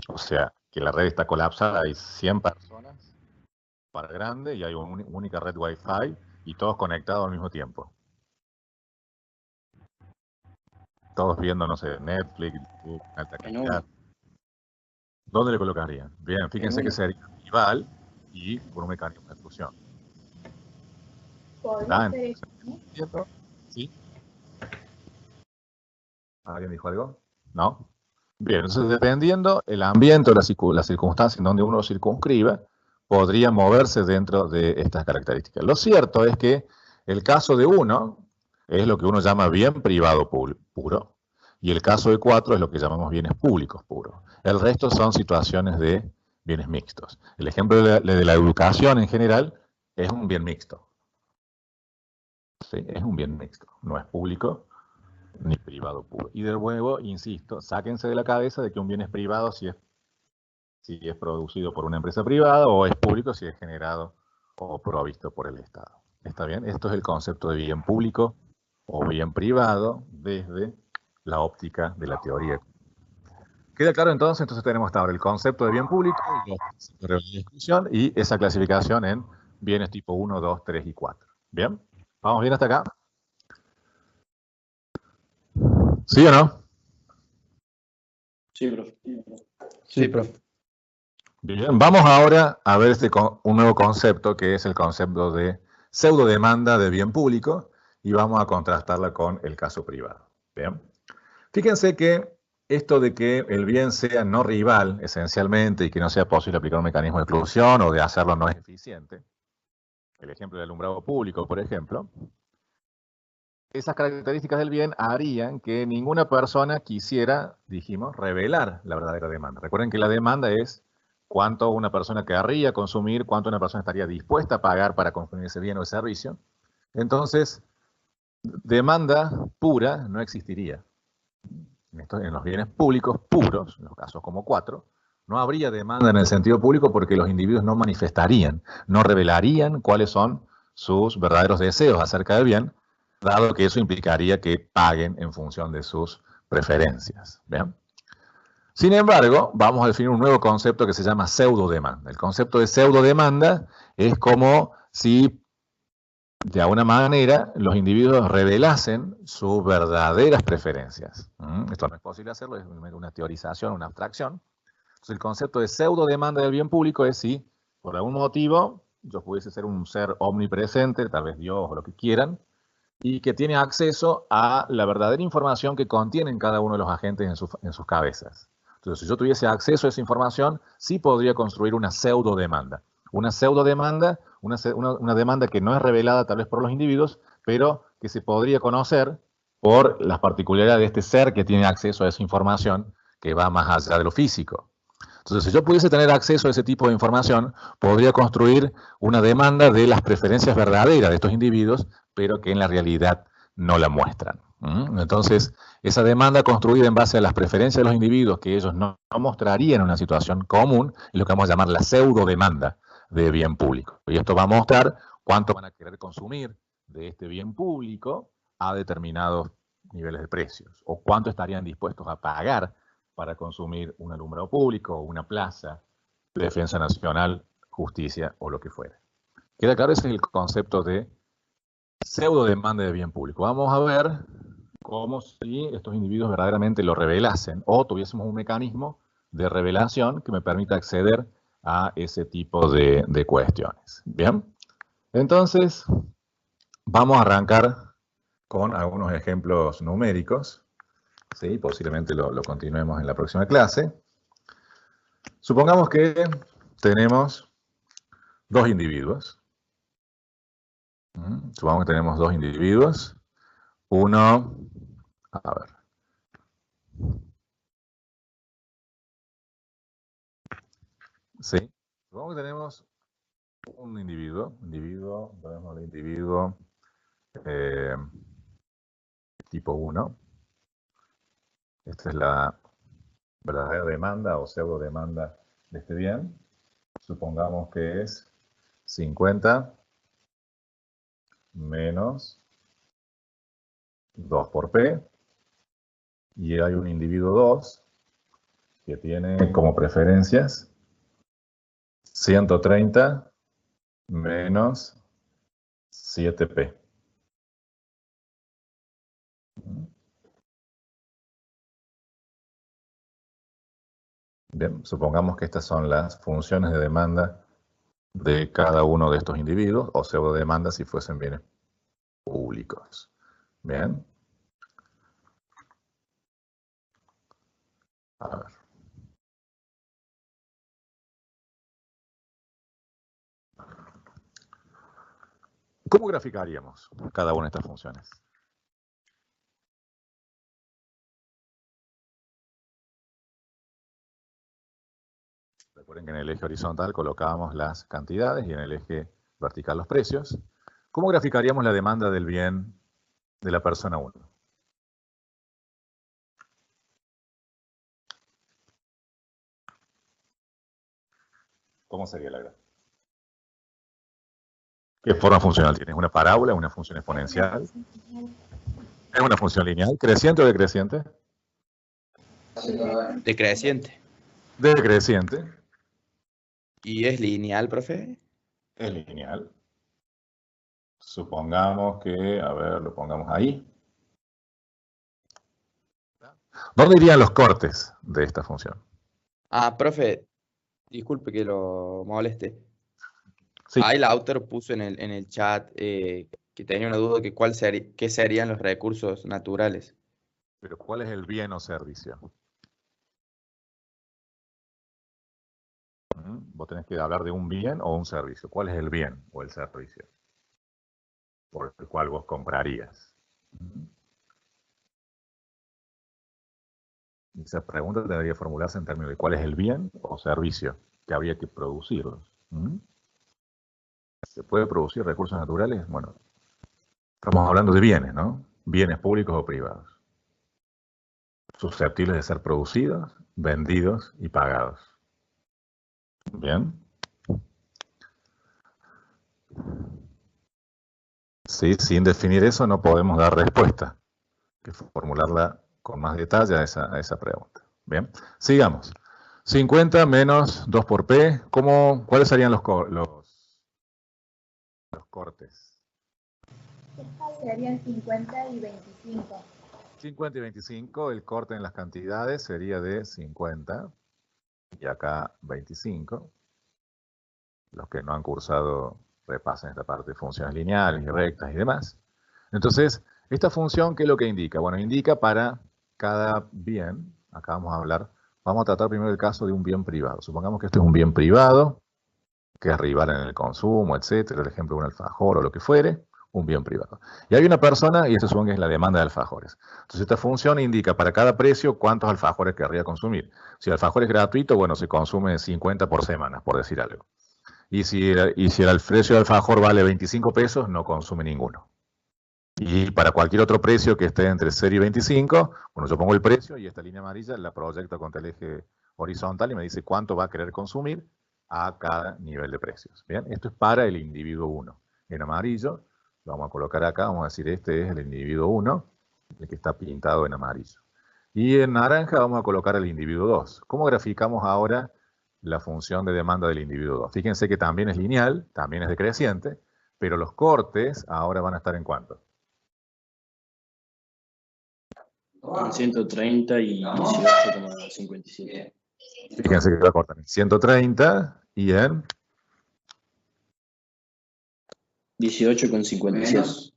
O sea, que la red está colapsada, hay 100 personas para grande y hay una única red Wi-Fi y todos conectados al mismo tiempo. Todos viendo, no sé, Netflix, YouTube, alta calidad. ¿Dónde le colocarían? Bien, fíjense que sería rival y por un mecanismo de exclusión. ¿Sí? ¿Alguien dijo algo? ¿No? Bien, entonces dependiendo el ambiente o la circunstancia en donde uno circunscriba, podría moverse dentro de estas características. Lo cierto es que el caso de 1 es lo que uno llama bien privado puro, y el caso de 4 es lo que llamamos bienes públicos puros. El resto son situaciones de bienes mixtos. El ejemplo de la educación en general es un bien mixto. ¿Sí? Es un bien mixto, no es público ni privado puro. Y de nuevo, insisto, sáquense de la cabeza de que un bien es privado si es producido por una empresa privada, o es público si es generado o provisto por el Estado. ¿Está bien? Esto es el concepto de bien público o bien privado desde la óptica de la teoría. ¿Queda claro entonces? Entonces tenemos hasta ahora el concepto de bien público, de exclusión, y esa clasificación en bienes tipo 1, 2, 3 y 4. ¿Bien? ¿Vamos bien hasta acá? ¿Sí o no? Sí, profe. Sí, profe. Bien, vamos ahora a ver un nuevo concepto, que es el concepto de pseudodemanda de bien público, y vamos a contrastarla con el caso privado. Bien. Fíjense que esto de que el bien sea no rival, esencialmente, y que no sea posible aplicar un mecanismo de exclusión o de hacerlo no es eficiente, el ejemplo del alumbrado público, por ejemplo, esas características del bien harían que ninguna persona quisiera, dijimos, revelar la verdadera demanda. Recuerden que la demanda es cuánto una persona querría consumir, cuánto una persona estaría dispuesta a pagar para consumir ese bien o ese servicio. Entonces, demanda pura no existiría. En los bienes públicos puros, en los casos como 4, no habría demanda en el sentido público porque los individuos no manifestarían, no revelarían cuáles son sus verdaderos deseos acerca del bien, dado que eso implicaría que paguen en función de sus preferencias. ¿Bien? Sin embargo, vamos a definir un nuevo concepto que se llama pseudodemanda. El concepto de pseudodemanda es como si de alguna manera los individuos revelasen sus verdaderas preferencias. Esto no es posible hacerlo, es una teorización, una abstracción. Entonces el concepto de pseudodemanda del bien público es si por algún motivo yo pudiese ser un ser omnipresente, tal vez Dios o lo que quieran, y que tiene acceso a la verdadera información que contienen cada uno de los agentes en sus cabezas. Entonces, si yo tuviese acceso a esa información, sí podría construir una pseudodemanda. Una pseudodemanda, una demanda que no es revelada tal vez por los individuos, pero que se podría conocer por las particularidades de este ser que tiene acceso a esa información que va más allá de lo físico. Entonces, si yo pudiese tener acceso a ese tipo de información, podría construir una demanda de las preferencias verdaderas de estos individuos, pero que en la realidad no la muestran. Entonces, esa demanda construida en base a las preferencias de los individuos que ellos no mostrarían en una situación común, es lo que vamos a llamar la pseudodemanda de bien público. Y esto va a mostrar cuánto van a querer consumir de este bien público a determinados niveles de precios, o cuánto estarían dispuestos a pagar para consumir un alumbrado público, una plaza, defensa nacional, justicia o lo que fuera. ¿Queda claro? Ese es el concepto de pseudodemanda de bien público. Vamos a ver cómo si estos individuos verdaderamente lo revelasen o tuviésemos un mecanismo de revelación que me permita acceder a ese tipo de cuestiones. Bien, entonces vamos a arrancar con algunos ejemplos numéricos. ¿Sí? Posiblemente lo continuemos en la próxima clase. Supongamos que tenemos dos individuos. Supongamos que tenemos dos individuos. Uno, a ver. Sí. Supongamos que tenemos un individuo tipo 1. Esta es la verdadera demanda o pseudo demanda de este bien. Supongamos que es 50 menos 2 por P. Y hay un individuo 2 que tiene como preferencias 130 menos 7P. Bien, supongamos que estas son las funciones de demanda de cada uno de estos individuos, o pseudo demanda si fuesen bienes públicos. Bien. A ver. ¿Cómo graficaríamos cada una de estas funciones? Recuerden que en el eje horizontal colocábamos las cantidades y en el eje vertical los precios. ¿Cómo graficaríamos la demanda del bien de la persona 1? ¿Cómo sería la gráfica? ¿Qué forma funcional tiene? ¿Es una parábola, una función exponencial? ¿Es una función lineal? ¿Creciente o decreciente? Decreciente. Decreciente. ¿Y es lineal, profe? Es lineal. Supongamos que, a ver, lo pongamos ahí. ¿Dónde irían los cortes de esta función? Ah, profe, disculpe que lo moleste. Sí. Ahí el autor puso en el chat que tenía una duda que qué serían los recursos naturales. Pero ¿cuál es el bien o servicio? Vos tenés que hablar de un bien o un servicio. ¿Cuál es el bien o el servicio por el cual vos comprarías? Esa pregunta debería formularse en términos de cuál es el bien o servicio que habría que producirlos. ¿Se puede producir recursos naturales? Bueno, estamos hablando de bienes, ¿no? Bienes públicos o privados. Susceptibles de ser producidos, vendidos y pagados. ¿Bien? Sí, sin definir eso no podemos dar respuesta. Hay que formularla con más detalle a esa pregunta. Bien, sigamos. 50 menos 2 por P, ¿cuáles serían los cortes? Serían 50 y 25. 50 y 25, el corte en las cantidades sería de 50 y acá 25. Los que no han cursado repasen esta parte de funciones lineales y rectas y demás. Entonces, esta función, ¿qué es lo que indica? Bueno, indica para cada bien, acá vamos a tratar primero el caso de un bien privado. Supongamos que esto es un bien privado, que es rival en el consumo, etcétera, el ejemplo de un alfajor o lo que fuere, un bien privado. Y hay una persona, y esto supongo que es la demanda de alfajores. Entonces esta función indica para cada precio cuántos alfajores querría consumir. Si el alfajor es gratuito, bueno, se consume 50 por semana, por decir algo. Y si el precio del alfajor vale 25 pesos, no consume ninguno. Y para cualquier otro precio que esté entre 0 y 25, bueno, yo pongo el precio y esta línea amarilla la proyecto contra el eje horizontal y me dice cuánto va a querer consumir a cada nivel de precios. Bien, esto es para el individuo 1. En amarillo, lo vamos a colocar acá, vamos a decir este es el individuo 1, el que está pintado en amarillo. Y en naranja vamos a colocar el individuo 2. ¿Cómo graficamos ahora la función de demanda del individuo 2? Fíjense que también es lineal, también es decreciente, pero los cortes ahora van a estar en ¿cuánto? En 130 y 18,57. Fíjense que va a cortar en 130 y en 18,57.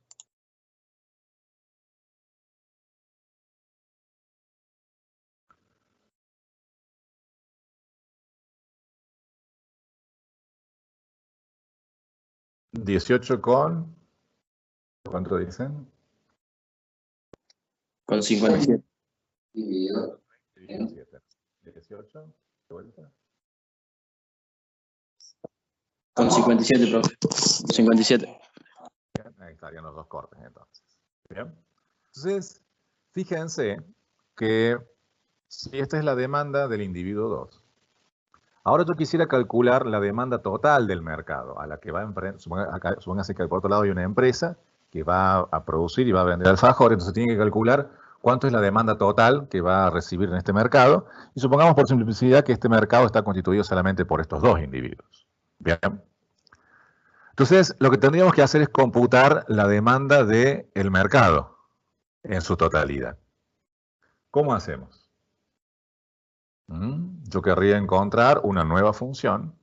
¿cuánto dicen? Con 57. Dividido en 7. 18, ¿de vuelta? Con 57, profe. 57. Bien, ahí estarían los dos cortes entonces. Bien. Entonces, fíjense que si esta es la demanda del individuo 2. Ahora yo quisiera calcular la demanda total del mercado, a la que va a enfrentar. Supóngase que por otro lado hay una empresa que va a producir y va a vender alfajores, entonces tiene que calcular cuánto es la demanda total que va a recibir en este mercado, y supongamos por simplicidad que este mercado está constituido solamente por estos dos individuos. Bien. Entonces, lo que tendríamos que hacer es computar la demanda del mercado en su totalidad. ¿Cómo hacemos? Yo querría encontrar una nueva función,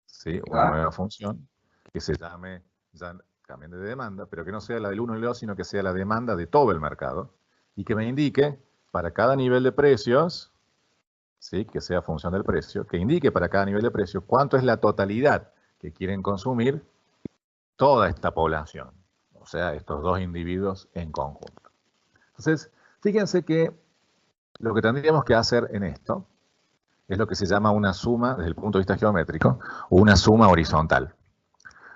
¿sí? Una nueva función que se llame, ya también de demanda, pero que no sea la del 1 y el 2, sino que sea la demanda de todo el mercado, y que me indique para cada nivel de precios ¿sí? Que sea función del precio, que indique para cada nivel de precio cuánto es la totalidad que quieren consumir toda esta población, o sea, estos dos individuos en conjunto. Entonces, fíjense que lo que tendríamos que hacer en esto es lo que se llama una suma, desde el punto de vista geométrico, o una suma horizontal.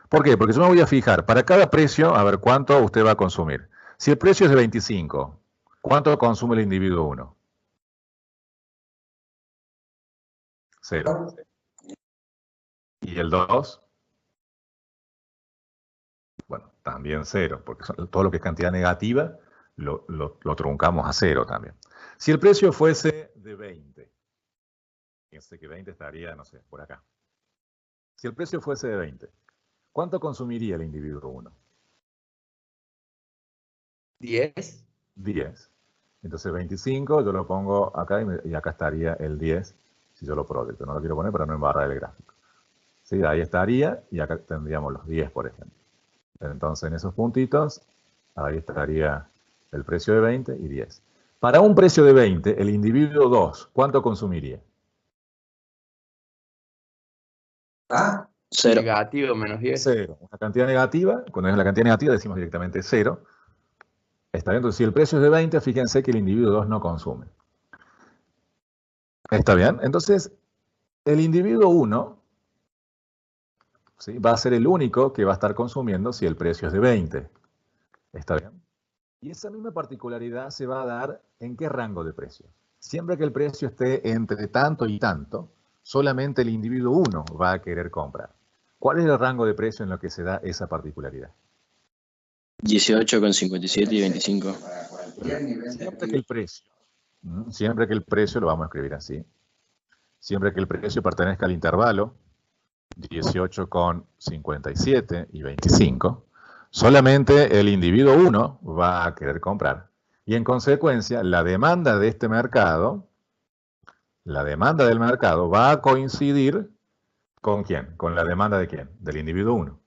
¿Por qué? Porque yo me voy a fijar, para cada precio, a ver cuánto usted va a consumir. Si el precio es de 25, ¿cuánto consume el individuo 1? 0. ¿Y el 2? Bueno, también 0, porque todo lo que es cantidad negativa lo truncamos a 0 también. Si el precio fuese de 20, fíjense que 20 estaría, no sé, por acá. Si el precio fuese de 20, ¿cuánto consumiría el individuo 1? 10. 10. Entonces 25 yo lo pongo acá y acá estaría el 10 si yo lo proyecto. No lo quiero poner para no embarrar el gráfico. ¿Sí? Ahí estaría y acá tendríamos los 10, por ejemplo. Entonces en esos puntitos, ahí estaría el precio de 20 y 10. Para un precio de 20, el individuo 2, ¿cuánto consumiría? 0. Negativo, menos 10. 0. Una cantidad negativa, cuando es la cantidad negativa decimos directamente 0. Está bien, entonces si el precio es de 20, fíjense que el individuo 2 no consume. ¿Está bien? Entonces, el individuo 1, ¿sí?, va a ser el único que va a estar consumiendo si el precio es de 20. ¿Está bien? Y esa misma particularidad se va a dar ¿en qué rango de precio? Siempre que el precio esté entre tanto y tanto, solamente el individuo 1 va a querer comprar. ¿Cuál es el rango de precio en lo que se da esa particularidad? 18,57 y 25. Siempre que el precio, lo vamos a escribir así, siempre que el precio pertenezca al intervalo 18,57 y 25, solamente el individuo 1 va a querer comprar. Y en consecuencia, la demanda de este mercado, la demanda del mercado va a coincidir ¿con quién? ¿Con la demanda de quién? Del individuo 1.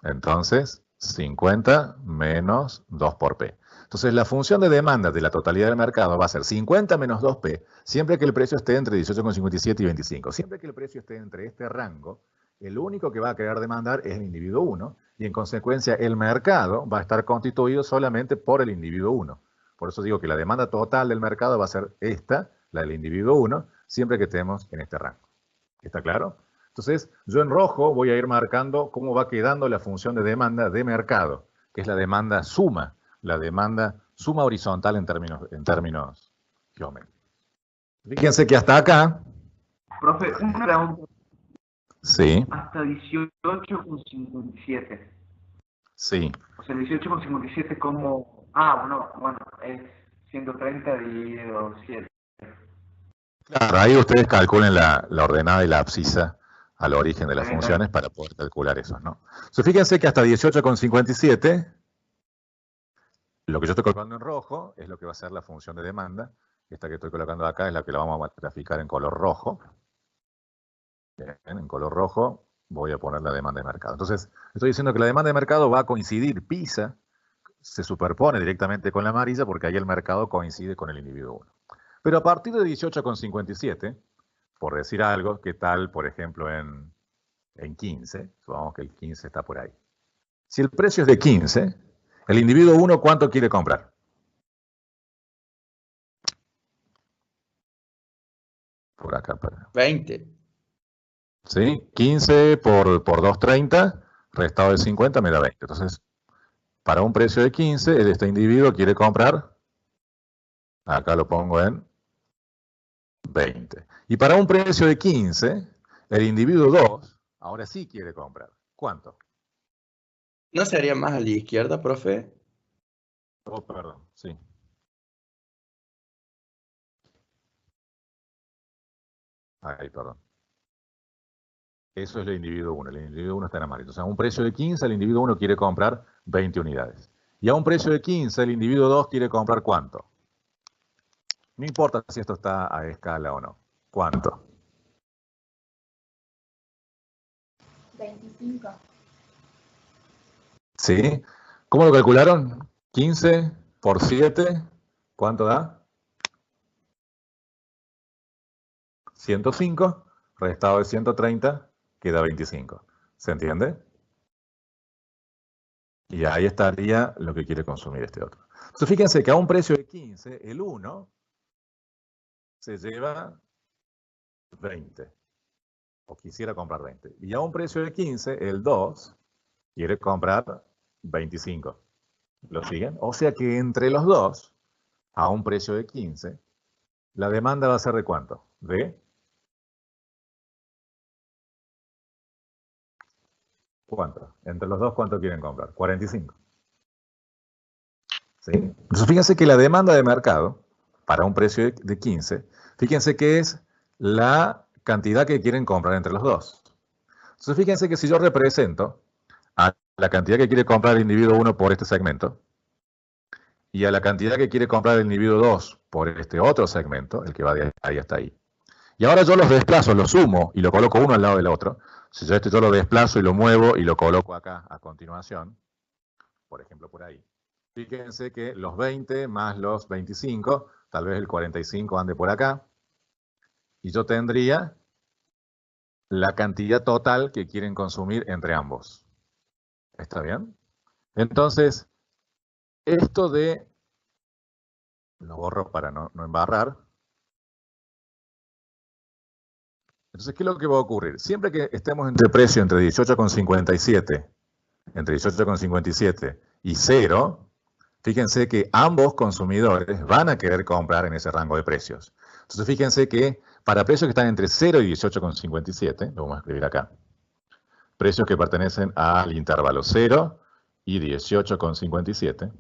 Entonces, 50 menos 2 por P. Entonces, la función de demanda de la totalidad del mercado va a ser 50 menos 2P, siempre que el precio esté entre 18,57 y 25. Siempre que el precio esté entre este rango, el único que va a querer demandar es el individuo 1, y en consecuencia el mercado va a estar constituido solamente por el individuo 1. Por eso digo que la demanda total del mercado va a ser esta, la del individuo 1, siempre que estemos en este rango. ¿Está claro? Entonces, yo en rojo voy a ir marcando cómo va quedando la función de demanda de mercado, que es la demanda suma horizontal en términos geométricos. Fíjense que hasta acá... Profe, una pregunta. Sí. Hasta 18,57. Sí. O sea, 18,57 como... bueno, es 130 dividido 7. Claro, ahí ustedes calculen la ordenada y la abscisa al origen de las funciones para poder calcular eso, ¿no? Entonces, fíjense que hasta 18,57, lo que yo estoy colocando en rojo es lo que va a ser la función de demanda. Esta que estoy colocando acá es la que la vamos a graficar en color rojo. Bien, en color rojo voy a poner la demanda de mercado. Entonces, estoy diciendo que la demanda de mercado va a coincidir, pisa, se superpone directamente con la amarilla porque ahí el mercado coincide con el individuo 1. Pero a partir de 18,57, por decir algo, ¿qué tal, por ejemplo, en 15? Supongamos que el 15 está por ahí. Si el precio es de 15, el individuo 1, ¿cuánto quiere comprar? Por acá. 20. ¿Sí? 15 por 2,30, restado de 50 me da 20. Entonces, para un precio de 15, este individuo quiere comprar, acá lo pongo en 20. Y para un precio de 15, el individuo 2, ahora sí quiere comprar. ¿Cuánto? ¿No sería más a la izquierda, profe? Oh, perdón, sí. Ahí, perdón. Eso es el individuo 1. El individuo 1 está en amarillo. O sea, a un precio de 15, el individuo 1 quiere comprar 20 unidades. Y a un precio de 15, el individuo 2 quiere comprar ¿cuánto? No importa si esto está a escala o no. ¿Cuánto? 25. ¿Sí? ¿Cómo lo calcularon? 15 por 7, ¿cuánto da? 105, restado de 130, queda 25. ¿Se entiende? Y ahí estaría lo que quiere consumir este otro. Entonces fíjense que a un precio de 15, el 1 se lleva 20. O quisiera comprar 20. Y a un precio de 15, el 2 quiere comprar 25. ¿Lo siguen? O sea que entre los dos, a un precio de 15, la demanda va a ser ¿de cuánto? De ¿cuánto? Entre los dos, ¿cuánto quieren comprar? 45. ¿Sí? Entonces, fíjense que la demanda de mercado, para un precio de 15, fíjense que es la cantidad que quieren comprar entre los dos. Entonces, fíjense que si yo represento a la cantidad que quiere comprar el individuo 1 por este segmento, y a la cantidad que quiere comprar el individuo 2 por este otro segmento, el que va de ahí hasta ahí. Y ahora yo los desplazo, los sumo y lo coloco uno al lado del otro. Si yo yo lo desplazo y lo muevo y lo coloco acá a continuación, por ejemplo por ahí. Fíjense que los 20 más los 25, tal vez el 45 ande por acá. Y yo tendría la cantidad total que quieren consumir entre ambos. ¿Está bien? Entonces, esto de, lo borro para no embarrar. Entonces, ¿qué es lo que va a ocurrir? Siempre que estemos entre precio entre 18,57 y 0, fíjense que ambos consumidores van a querer comprar en ese rango de precios. Entonces, fíjense que para precios que están entre 0 y 18,57, lo vamos a escribir acá, precios que pertenecen al intervalo 0 y 18,57,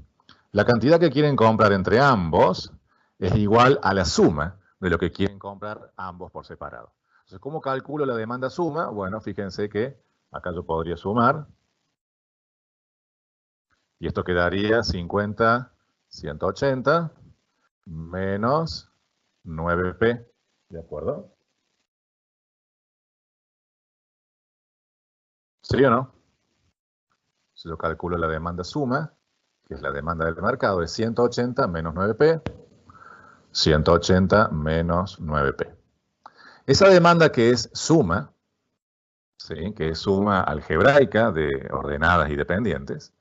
la cantidad que quieren comprar entre ambos es igual a la suma de lo que quieren comprar ambos por separado. Entonces, ¿cómo calculo la demanda suma? Bueno, fíjense que acá yo podría sumar. Y esto quedaría 50, 180, menos 9P. ¿De acuerdo? ¿Sí o no? Si yo calculo la demanda suma, que es la demanda del mercado, es 180 menos 9P, 180 menos 9P. Esa demanda que es suma, ¿sí? Que es suma algebraica de ordenadas y dependientes,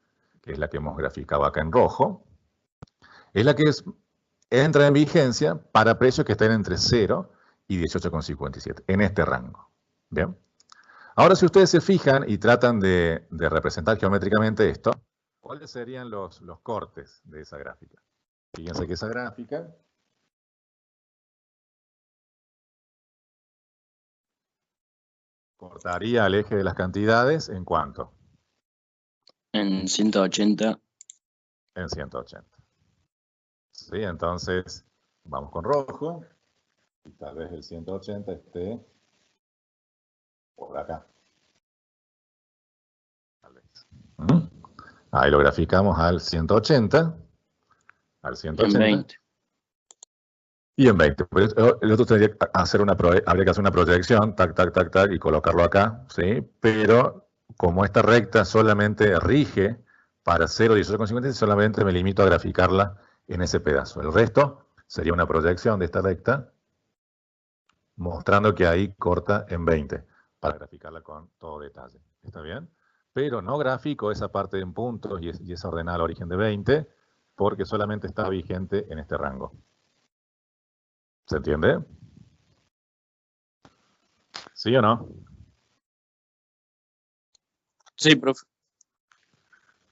que es la que hemos graficado acá en rojo, es la que entra en vigencia para precios que estén entre 0 y 18,57, en este rango. ¿Bien? Ahora, si ustedes se fijan y tratan de representar geométricamente esto, ¿cuáles serían los cortes de esa gráfica? Fíjense que esa gráfica cortaría al eje de las cantidades ¿en cuánto? En 180. En 180. Sí, entonces vamos con rojo y tal vez el 180 esté por acá. Tal vez. Ahí lo graficamos al 180. Al 180. En 20. Y en 20. Pues el otro tendría que hacer habría que hacer una proyección, tac, tac, tac, tac, y colocarlo acá, ¿sí? Pero como esta recta solamente rige para 0 y 18,50, solamente me limito a graficarla en ese pedazo. El resto sería una proyección de esta recta, mostrando que ahí corta en 20, para graficarla con todo detalle. ¿Está bien? Pero no grafico esa parte en puntos y esa ordenada al origen de 20, porque solamente está vigente en este rango. ¿Se entiende? ¿Sí o no? Sí, profe.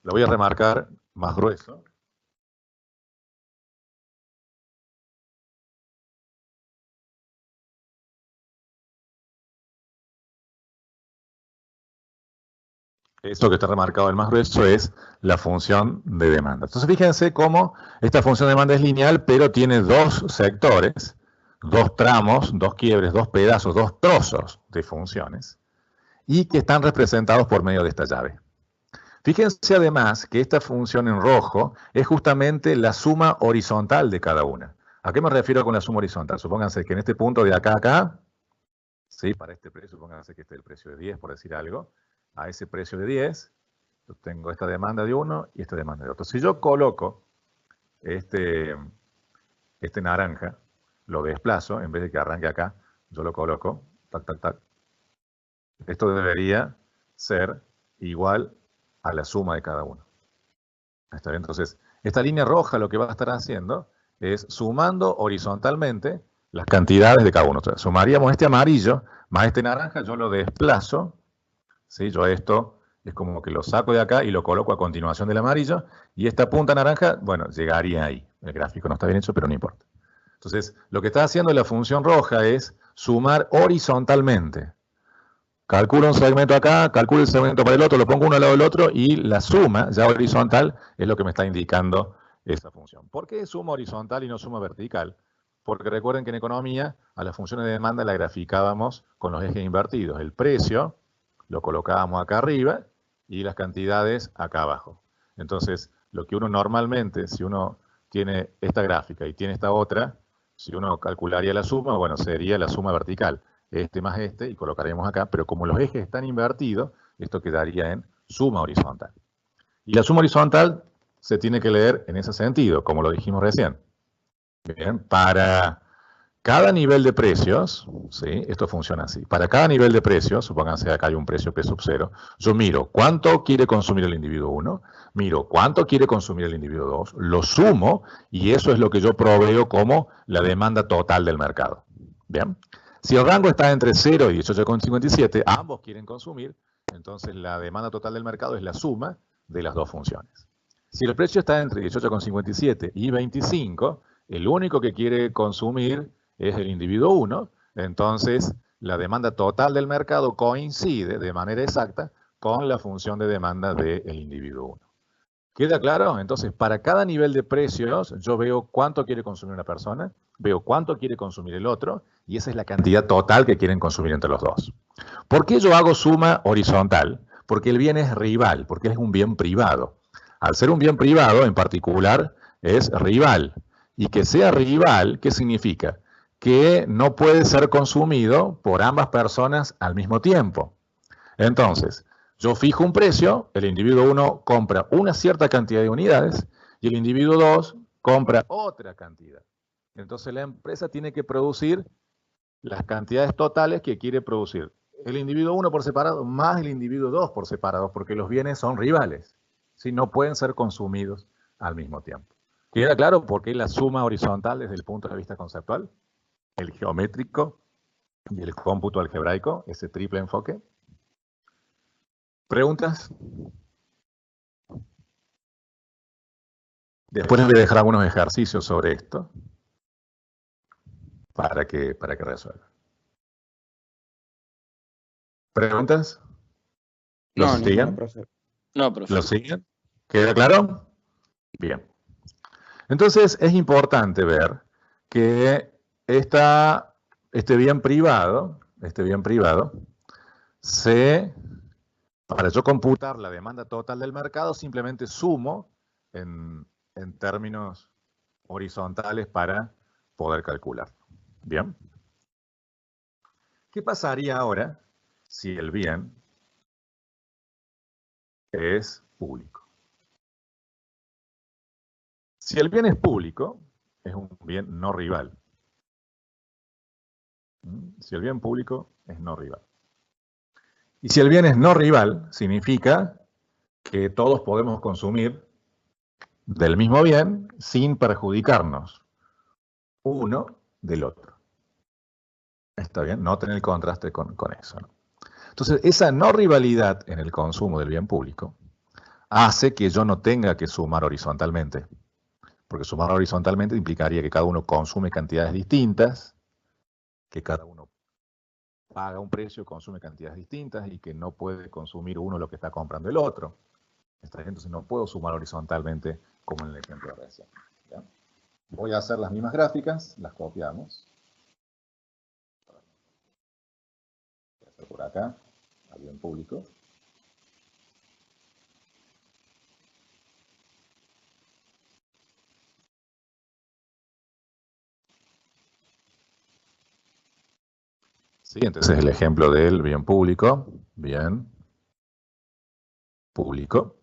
Lo voy a remarcar más grueso. Eso que está remarcado el más grueso es la función de demanda. Entonces fíjense cómo esta función de demanda es lineal, pero tiene dos sectores, dos tramos, dos quiebres, dos pedazos, dos trozos de funciones, y que están representados por medio de esta llave. Fíjense además que esta función en rojo es justamente la suma horizontal de cada una. ¿A qué me refiero con la suma horizontal? Supónganse que en este punto de acá a acá, ¿sí? Para este precio, supónganse que este es el precio de 10, por decir algo, a ese precio de 10, yo tengo esta demanda de uno y esta demanda de otro. Si yo coloco este naranja, lo desplazo, en vez de que arranque acá, yo lo coloco, tac, tac, tac. Esto debería ser igual a la suma de cada uno. ¿Está bien? Entonces, esta línea roja lo que va a estar haciendo es sumando horizontalmente las cantidades de cada uno. Entonces, sumaríamos este amarillo más este naranja, yo lo desplazo, ¿sí? Yo esto es como que lo saco de acá y lo coloco a continuación del amarillo, y esta punta naranja, bueno, llegaría ahí. El gráfico no está bien hecho, pero no importa. Entonces, lo que está haciendo la función roja es sumar horizontalmente. Calculo un segmento acá, calculo el segmento para el otro, lo pongo uno al lado del otro, y la suma, ya horizontal, es lo que me está indicando esa función. ¿Por qué suma horizontal y no suma vertical? Porque recuerden que en economía a las funciones de demanda la graficábamos con los ejes invertidos. El precio lo colocábamos acá arriba y las cantidades acá abajo. Entonces, lo que uno normalmente, si uno tiene esta gráfica y tiene esta otra, si uno calcularía la suma, bueno, sería la suma vertical. Este más este, y colocaremos acá, pero como los ejes están invertidos, esto quedaría en suma horizontal. Y la suma horizontal se tiene que leer en ese sentido, como lo dijimos recién. Bien, para cada nivel de precios, ¿sí? Esto funciona así. Para cada nivel de precios, supónganse acá hay un precio P sub 0, yo miro cuánto quiere consumir el individuo 1, miro cuánto quiere consumir el individuo 2, lo sumo, y eso es lo que yo proveo como la demanda total del mercado. Bien. Si el rango está entre 0 y 18,57, ambos quieren consumir, entonces la demanda total del mercado es la suma de las dos funciones. Si el precio está entre 18,57 y 25, el único que quiere consumir es el individuo 1, entonces la demanda total del mercado coincide de manera exacta con la función de demanda del individuo 1. ¿Queda claro? Entonces, para cada nivel de precios, yo veo cuánto quiere consumir una persona, veo cuánto quiere consumir el otro, y esa es la cantidad total que quieren consumir entre los dos. ¿Por qué yo hago suma horizontal? Porque el bien es rival, porque es un bien privado. Al ser un bien privado, en particular, es rival. Y que sea rival, ¿qué significa? Que no puede ser consumido por ambas personas al mismo tiempo. Entonces, yo fijo un precio, el individuo 1 compra una cierta cantidad de unidades y el individuo 2 compra otra cantidad. Entonces la empresa tiene que producir las cantidades totales que quiere producir el individuo 1 por separado más el individuo 2 por separado, porque los bienes son rivales, ¿sí? No pueden ser consumidos al mismo tiempo. ¿Queda claro por qué la suma horizontal desde el punto de vista conceptual? El geométrico y el cómputo algebraico, ese triple enfoque. ¿Preguntas? Después les voy a dejar algunos ejercicios sobre esto para que resuelvan. ¿Preguntas? ¿Lo siguen? No, profe. ¿Lo siguen? ¿Queda claro? Bien. Entonces es importante ver que este bien privado, para yo computar la demanda total del mercado, simplemente sumo en términos horizontales para poder calcularlo. ¿Bien? ¿Qué pasaría ahora si el bien es público? Si el bien es público, es un bien no rival. Si el bien público es no rival. Y si el bien es no rival, significa que todos podemos consumir del mismo bien sin perjudicarnos uno del otro. ¿Está bien? Noten el contraste con eso, ¿no? Entonces, esa no rivalidad en el consumo del bien público hace que yo no tenga que sumar horizontalmente. Porque sumar horizontalmente implicaría que cada uno consume cantidades distintas, que cada uno paga un precio, consume cantidades distintas y que no puede consumir uno lo que está comprando el otro. Entonces no puedo sumar horizontalmente como en el ejemplo de recién. ¿Ya? Voy a hacer las mismas gráficas, las copiamos. Voy a hacer por acá, al bien público. Sí, entonces el ejemplo del bien público, bien público.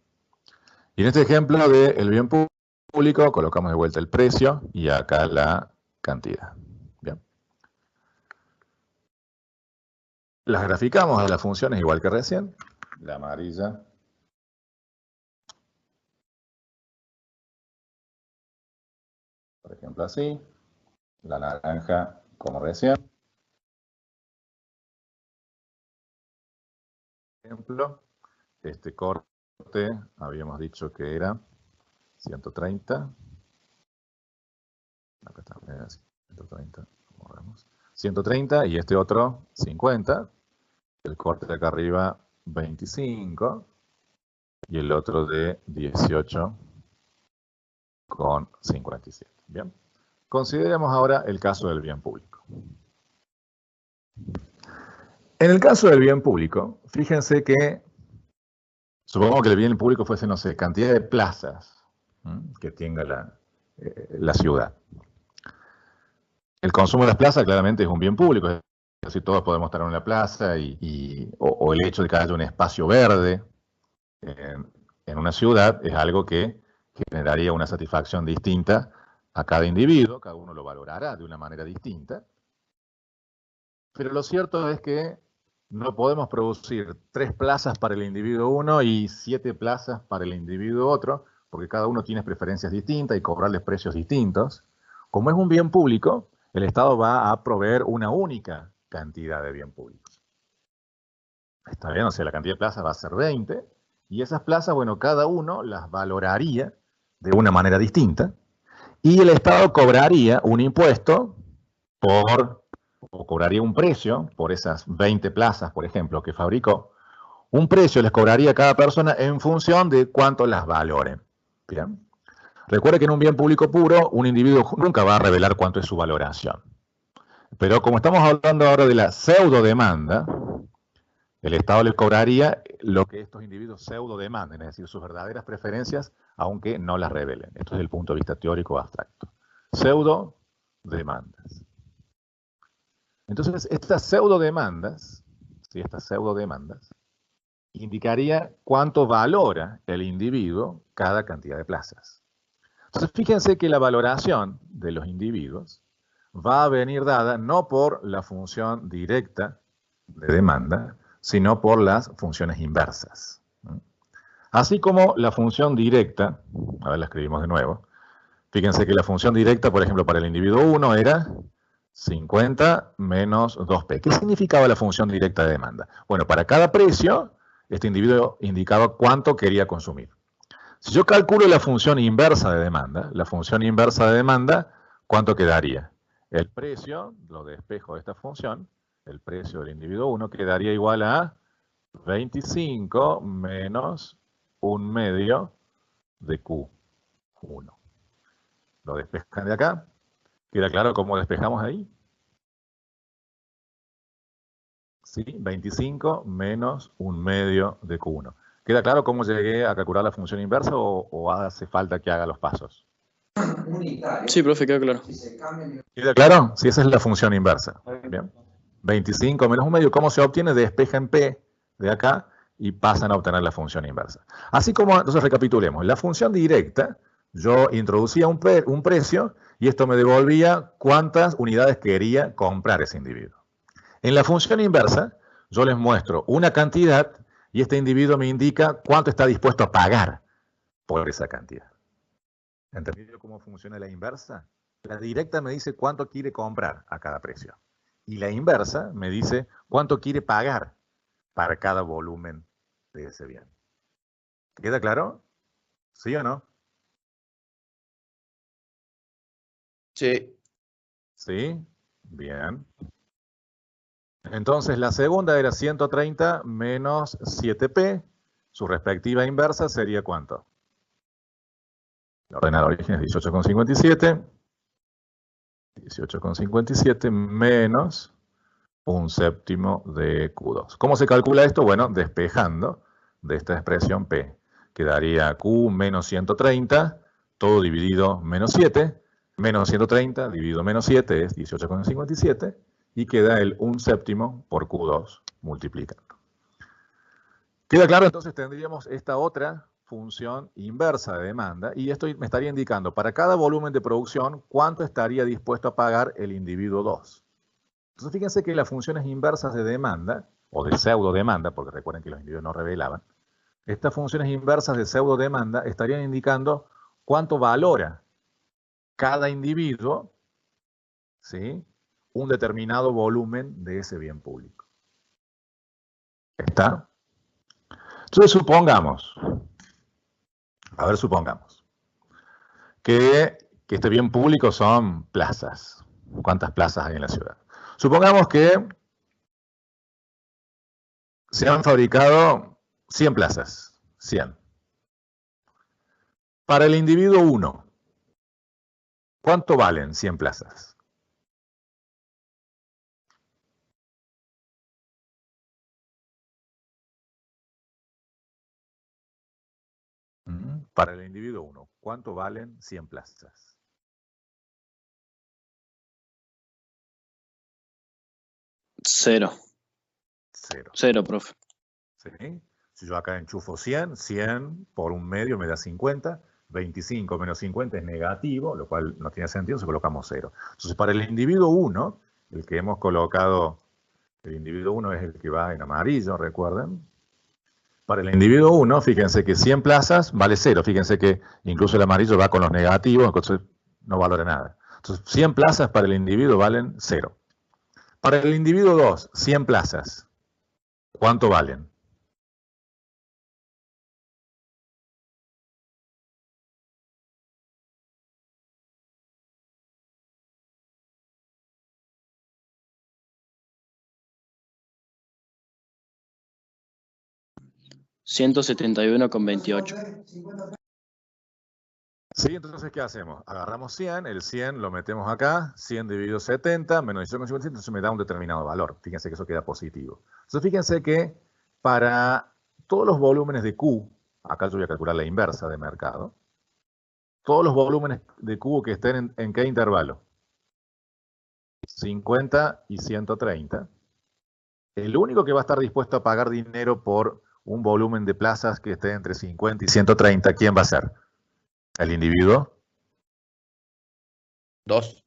Y en este ejemplo del bien público colocamos de vuelta el precio y acá la cantidad. Bien. Las graficamos a las funciones igual que recién. La amarilla. Por ejemplo, así. La naranja, como recién. Por ejemplo, este corte habíamos dicho que era 130. Acá está, 130. Como vemos. 130 y este otro 50. El corte de acá arriba 25. Y el otro de 18,57. Bien. Consideremos ahora el caso del bien público. En el caso del bien público, fíjense que, supongamos que el bien público fuese, no sé, cantidad de plazas que tenga la ciudad. El consumo de las plazas claramente es un bien público, es decir, todos podemos estar en una plaza o el hecho de que haya un espacio verde en una ciudad es algo que generaría una satisfacción distinta a cada individuo, cada uno lo valorará de una manera distinta. Pero lo cierto es que no podemos producir 3 plazas para el individuo 1 y 7 plazas para el individuo otro, porque cada uno tiene preferencias distintas y cobrarles precios distintos. Como es un bien público, el Estado va a proveer una única cantidad de bien públicos. Está bien, o sea, la cantidad de plazas va a ser 20, y esas plazas, bueno, cada uno las valoraría de una manera distinta, y el Estado cobraría un impuesto o cobraría un precio por esas 20 plazas, por ejemplo, que fabricó. Un precio les cobraría a cada persona en función de cuánto las valoren. Bien. Recuerde que en un bien público puro, un individuo nunca va a revelar cuánto es su valoración. Pero como estamos hablando ahora de la pseudo demanda, el Estado les cobraría lo que estos individuos pseudo demanden, es decir, sus verdaderas preferencias, aunque no las revelen. Esto es el punto de vista teórico abstracto. Pseudo demandas. Entonces, estas pseudo demandas, indicaría cuánto valora el individuo cada cantidad de plazas. Entonces, fíjense que la valoración de los individuos va a venir dada no por la función directa de demanda, sino por las funciones inversas. Así como la función directa, a ver, la escribimos de nuevo, fíjense que la función directa, por ejemplo, para el individuo 1 era 50 menos 2p. ¿Qué significaba la función directa de demanda? Bueno, para cada precio, este individuo indicaba cuánto quería consumir. Si yo calculo la función inversa de demanda, ¿cuánto quedaría? El precio, lo despejo de esta función, el precio del individuo 1 quedaría igual a 25 menos 1/2 de Q1. Lo despejan de acá. ¿Queda claro cómo despejamos ahí? Sí, 25 menos 1/2 de Q1. ¿Queda claro cómo llegué a calcular la función inversa o hace falta que haga los pasos? Sí, profe, quedó claro. ¿Queda claro? Sí, esa es la función inversa. Bien. 25 menos 1/2, ¿cómo se obtiene? Despejan P de acá y pasan a obtener la función inversa. Así como, entonces recapitulemos, la función directa, yo introducía un precio y esto me devolvía cuántas unidades quería comprar ese individuo. En la función inversa, yo les muestro una cantidad y este individuo me indica cuánto está dispuesto a pagar por esa cantidad. ¿Entendido cómo funciona la inversa? La directa me dice cuánto quiere comprar a cada precio. Y la inversa me dice cuánto quiere pagar para cada volumen de ese bien. ¿Queda claro? ¿Sí o no? Sí. ¿Sí? Bien. Entonces la segunda era 130 menos 7p. Su respectiva inversa sería ¿cuánto? La ordenada de origen es 18,57. 18,57 menos 1/7 de Q2. ¿Cómo se calcula esto? Bueno, despejando de esta expresión P. Quedaría Q menos 130, todo dividido menos 7. Menos 130 dividido menos 7 es 18,57. Y queda el 1/7 por Q2 multiplicando. ¿Queda claro? Entonces tendríamos esta otra función inversa de demanda, y esto me estaría indicando para cada volumen de producción cuánto estaría dispuesto a pagar el individuo 2. Entonces fíjense que las funciones inversas de demanda, o de pseudo demanda, porque recuerden que los individuos no revelaban, estas funciones inversas de pseudo demanda estarían indicando cuánto valora cada individuo, ¿sí?, un determinado volumen de ese bien público. ¿Está? Entonces supongamos que este bien público son plazas. ¿Cuántas plazas hay en la ciudad? Supongamos que se han fabricado 100 plazas. 100. Para el individuo 1, ¿cuánto valen 100 plazas? Para el individuo 1, ¿cuánto valen 100 plazas? Cero. Cero. Cero, profe. ¿Sí? Si yo acá enchufo 100, 100 por un medio me da 50, 25 menos 50 es negativo, lo cual no tiene sentido, si colocamos 0. Entonces, para el individuo 1, el que hemos colocado, el individuo 1 es el que va en amarillo, recuerden. Para el individuo 1, fíjense que 100 plazas vale 0. Fíjense que incluso el amarillo va con los negativos, entonces no valora nada. Entonces, 100 plazas para el individuo valen 0. Para el individuo 2, 100 plazas, ¿cuánto valen? $171,28. Sí, entonces, ¿qué hacemos? Agarramos 100, el 100 lo metemos acá, 100 dividido 70, menos 18,57, entonces me da un determinado valor. Fíjense que eso queda positivo. Entonces, fíjense que para todos los volúmenes de Q, acá yo voy a calcular la inversa de mercado, todos los volúmenes de Q que estén en ¿qué intervalo? 50 y 130. El único que va a estar dispuesto a pagar dinero por un volumen de plazas que esté entre 50 y 130, ¿quién va a ser? ¿El individuo? 2.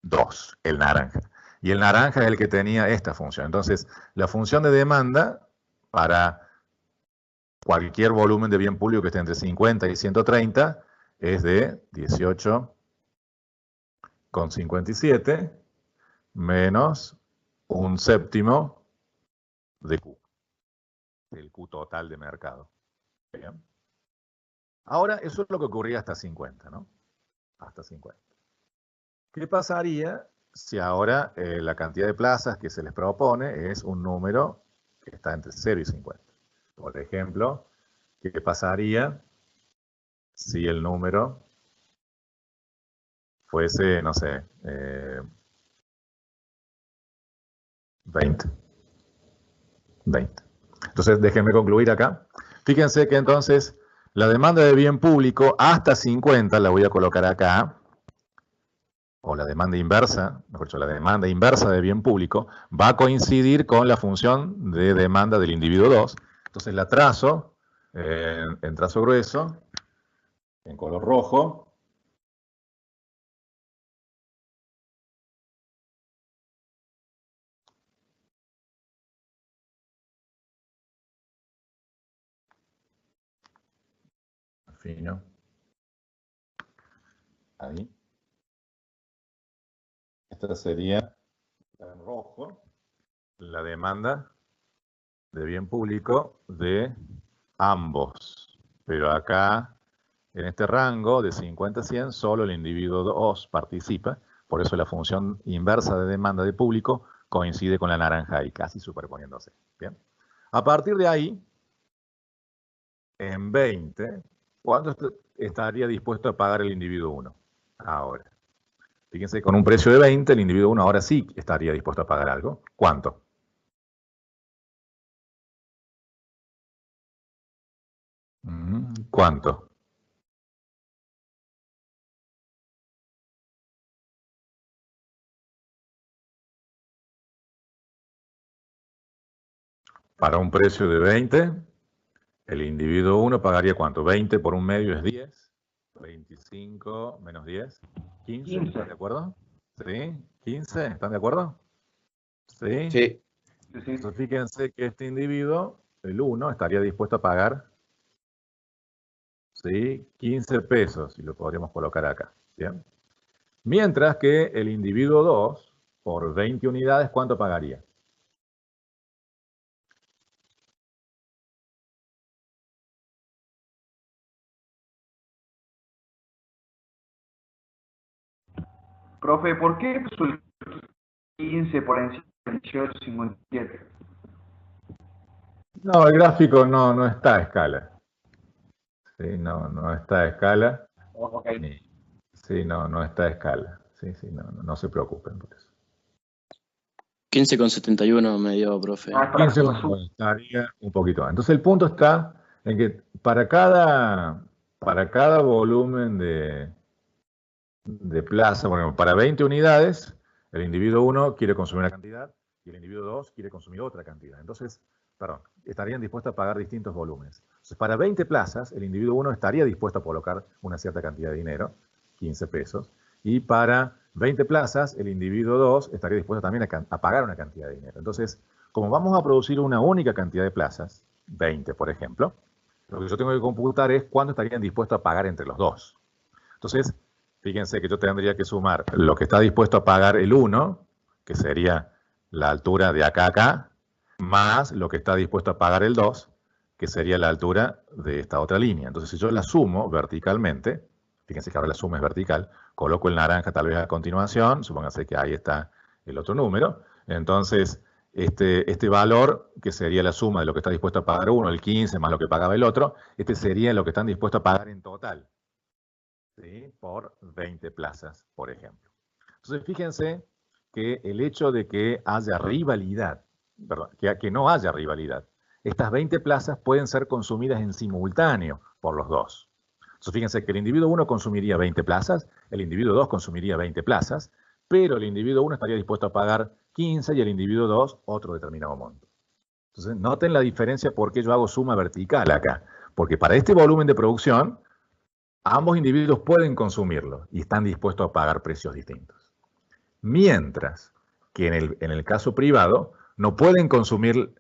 2, el naranja. Y el naranja es el que tenía esta función. Entonces, la función de demanda para cualquier volumen de bien público que esté entre 50 y 130 es de 18,57 menos un séptimo de Q, el Q total de mercado. Bien. Ahora, eso es lo que ocurría hasta 50, ¿no? Hasta 50. ¿Qué pasaría si ahora la cantidad de plazas que se les propone es un número que está entre 0 y 50? Por ejemplo, ¿qué pasaría si el número fuese, no sé, 20? 20. Entonces, déjenme concluir acá. Fíjense que entonces la demanda de bien público hasta 50, la voy a colocar acá, o la demanda inversa, mejor dicho, la demanda inversa de bien público, va a coincidir con la función de demanda del individuo 2. Entonces la trazo en trazo grueso, en color rojo. Fino. Ahí. Esta sería, en rojo, la demanda de bien público de ambos. Pero acá, en este rango de 50 a 100, solo el individuo 2 participa. Por eso la función inversa de demanda de público coincide con la naranja ahí, casi superponiéndose. ¿Bien? A partir de ahí, en 20, ¿cuánto estaría dispuesto a pagar el individuo 1? Ahora. Fíjense, con un precio de 20, el individuo 1 ahora sí estaría dispuesto a pagar algo. ¿Cuánto? ¿Cuánto? Para un precio de 20, el individuo 1 pagaría ¿cuánto? 20 por un medio es 10. 25 menos 10, 15. ¿Están de acuerdo? ¿Sí? ¿15? ¿Están de acuerdo? ¿Sí? Sí. Entonces fíjense que este individuo, el 1, estaría dispuesto a pagar, ¿sí?, 15 pesos, y lo podríamos colocar acá. ¿Bien? Mientras que el individuo 2, por 20 unidades, ¿cuánto pagaría? Profe, ¿por qué puso el 15 por encima del 18,57? No, el gráfico no está a escala. Sí, no está a escala. Ok. Sí, no está a escala. Sí, no se preocupen por eso. 15,71 me dio, profe. Ah, es para 15 hacer la suma. estaría un poquito más. Entonces el punto está en que para cada volumen de plaza, por ejemplo, para 20 unidades, el individuo 1 quiere consumir una cantidad y el individuo 2 quiere consumir otra cantidad. Entonces, estarían dispuestos a pagar distintos volúmenes. Entonces, para 20 plazas, el individuo 1 estaría dispuesto a colocar una cierta cantidad de dinero, 15 pesos, y para 20 plazas, el individuo 2 estaría dispuesto también a pagar una cantidad de dinero. Entonces, como vamos a producir una única cantidad de plazas, 20 por ejemplo, lo que yo tengo que computar es cuánto estarían dispuestos a pagar entre los dos. Entonces, fíjense que yo tendría que sumar lo que está dispuesto a pagar el 1, que sería la altura de acá a acá, más lo que está dispuesto a pagar el 2, que sería la altura de esta otra línea. Entonces, si yo la sumo verticalmente, fíjense que ahora la suma es vertical, coloco el naranja tal vez a continuación, supóngase que ahí está el otro número, entonces este valor, que sería la suma de lo que está dispuesto a pagar uno, el 15, más lo que pagaba el otro, este sería lo que están dispuestos a pagar en total, ¿sí?, por 20 plazas, por ejemplo. Entonces, fíjense que el hecho de que haya rivalidad, perdón, que no haya rivalidad, estas 20 plazas pueden ser consumidas en simultáneo por los dos. Entonces, fíjense que el individuo 1 consumiría 20 plazas, el individuo 2 consumiría 20 plazas, pero el individuo 1 estaría dispuesto a pagar 15 y el individuo 2 otro determinado monto. Entonces, noten la diferencia por qué yo hago suma vertical acá. Porque para este volumen de producción, ambos individuos pueden consumirlo y están dispuestos a pagar precios distintos. Mientras que en el caso privado no pueden consumir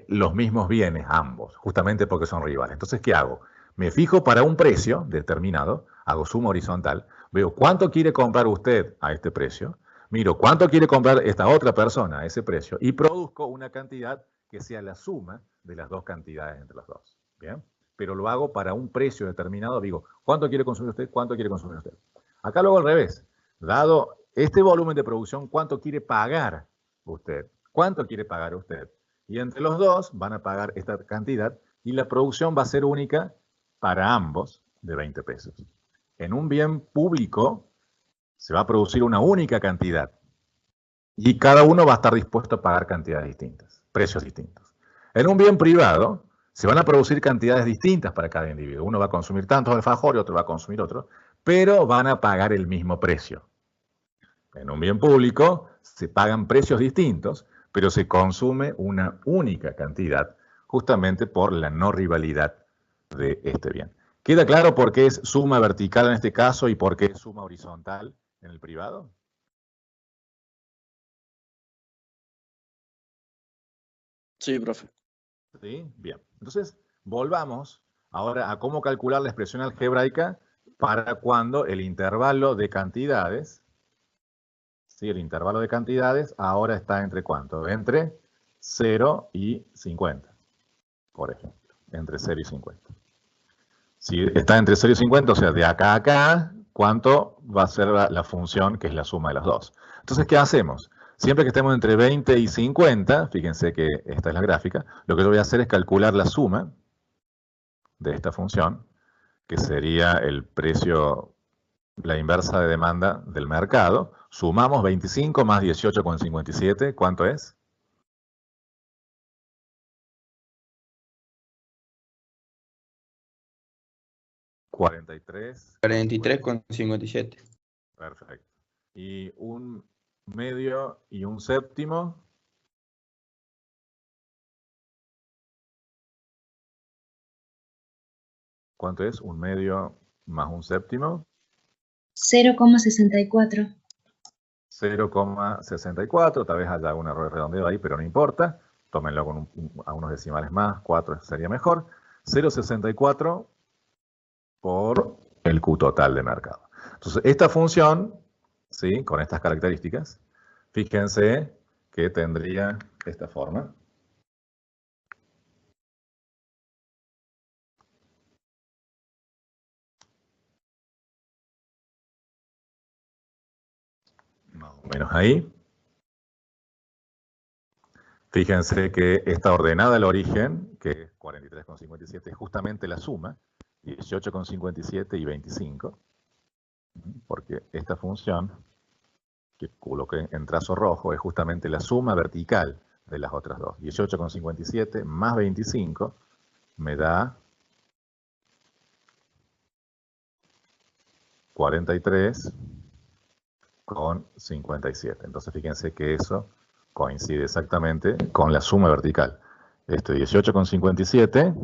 los mismos bienes ambos, justamente porque son rivales. Entonces, ¿qué hago? Me fijo para un precio determinado, hago suma horizontal, veo cuánto quiere comprar usted a este precio, miro cuánto quiere comprar esta otra persona a ese precio y produzco una cantidad que sea la suma de las dos cantidades entre los dos. ¿Bien? Pero lo hago para un precio determinado, digo, ¿cuánto quiere consumir usted? ¿Cuánto quiere consumir usted? Acá luego al revés, dado este volumen de producción, ¿cuánto quiere pagar usted? ¿Cuánto quiere pagar usted? Y entre los dos van a pagar esta cantidad y la producción va a ser única para ambos de 20 pesos. En un bien público se va a producir una única cantidad y cada uno va a estar dispuesto a pagar cantidades distintas, precios distintos. En un bien privado se van a producir cantidades distintas para cada individuo. Uno va a consumir tantos alfajores, otro va a consumir otro, pero van a pagar el mismo precio. En un bien público se pagan precios distintos, pero se consume una única cantidad, justamente por la no rivalidad de este bien. ¿Queda claro por qué es suma vertical en este caso y por qué es suma horizontal en el privado? Sí, profe. ¿Sí? Bien. Entonces, volvamos ahora a cómo calcular la expresión algebraica para cuando el intervalo de cantidades, ¿sí?, el intervalo de cantidades ahora está entre ¿cuánto? Entre 0 y 50, por ejemplo. Entre 0 y 50. Si está entre 0 y 50, o sea, de acá a acá, ¿cuánto va a ser la función que es la suma de las dos? Entonces, ¿qué hacemos? Siempre que estemos entre 20 y 50, fíjense que esta es la gráfica, lo que yo voy a hacer es calcular la suma de esta función, que sería el precio, la inversa de demanda del mercado. Sumamos 25 más 18,57, ¿cuánto es? ¿43? 43,57. Perfecto. Y un medio y un séptimo. ¿Cuánto es? Un medio más un séptimo. 0,64. 0,64, tal vez haya algún error de redondeo ahí, pero no importa. Tómenlo con a unos decimales más, 4 sería mejor. 0,64 por el Q total de mercado. Entonces, esta función, ¿sí?, con estas características, fíjense que tendría esta forma. Más o menos ahí. Fíjense que esta ordenada del origen, que es 43,57, es justamente la suma, 18,57 y 25, porque esta función, que coloqué en trazo rojo, es justamente la suma vertical de las otras dos. 18,57 más 25 me da 43,57. Entonces fíjense que eso coincide exactamente con la suma vertical. 18,57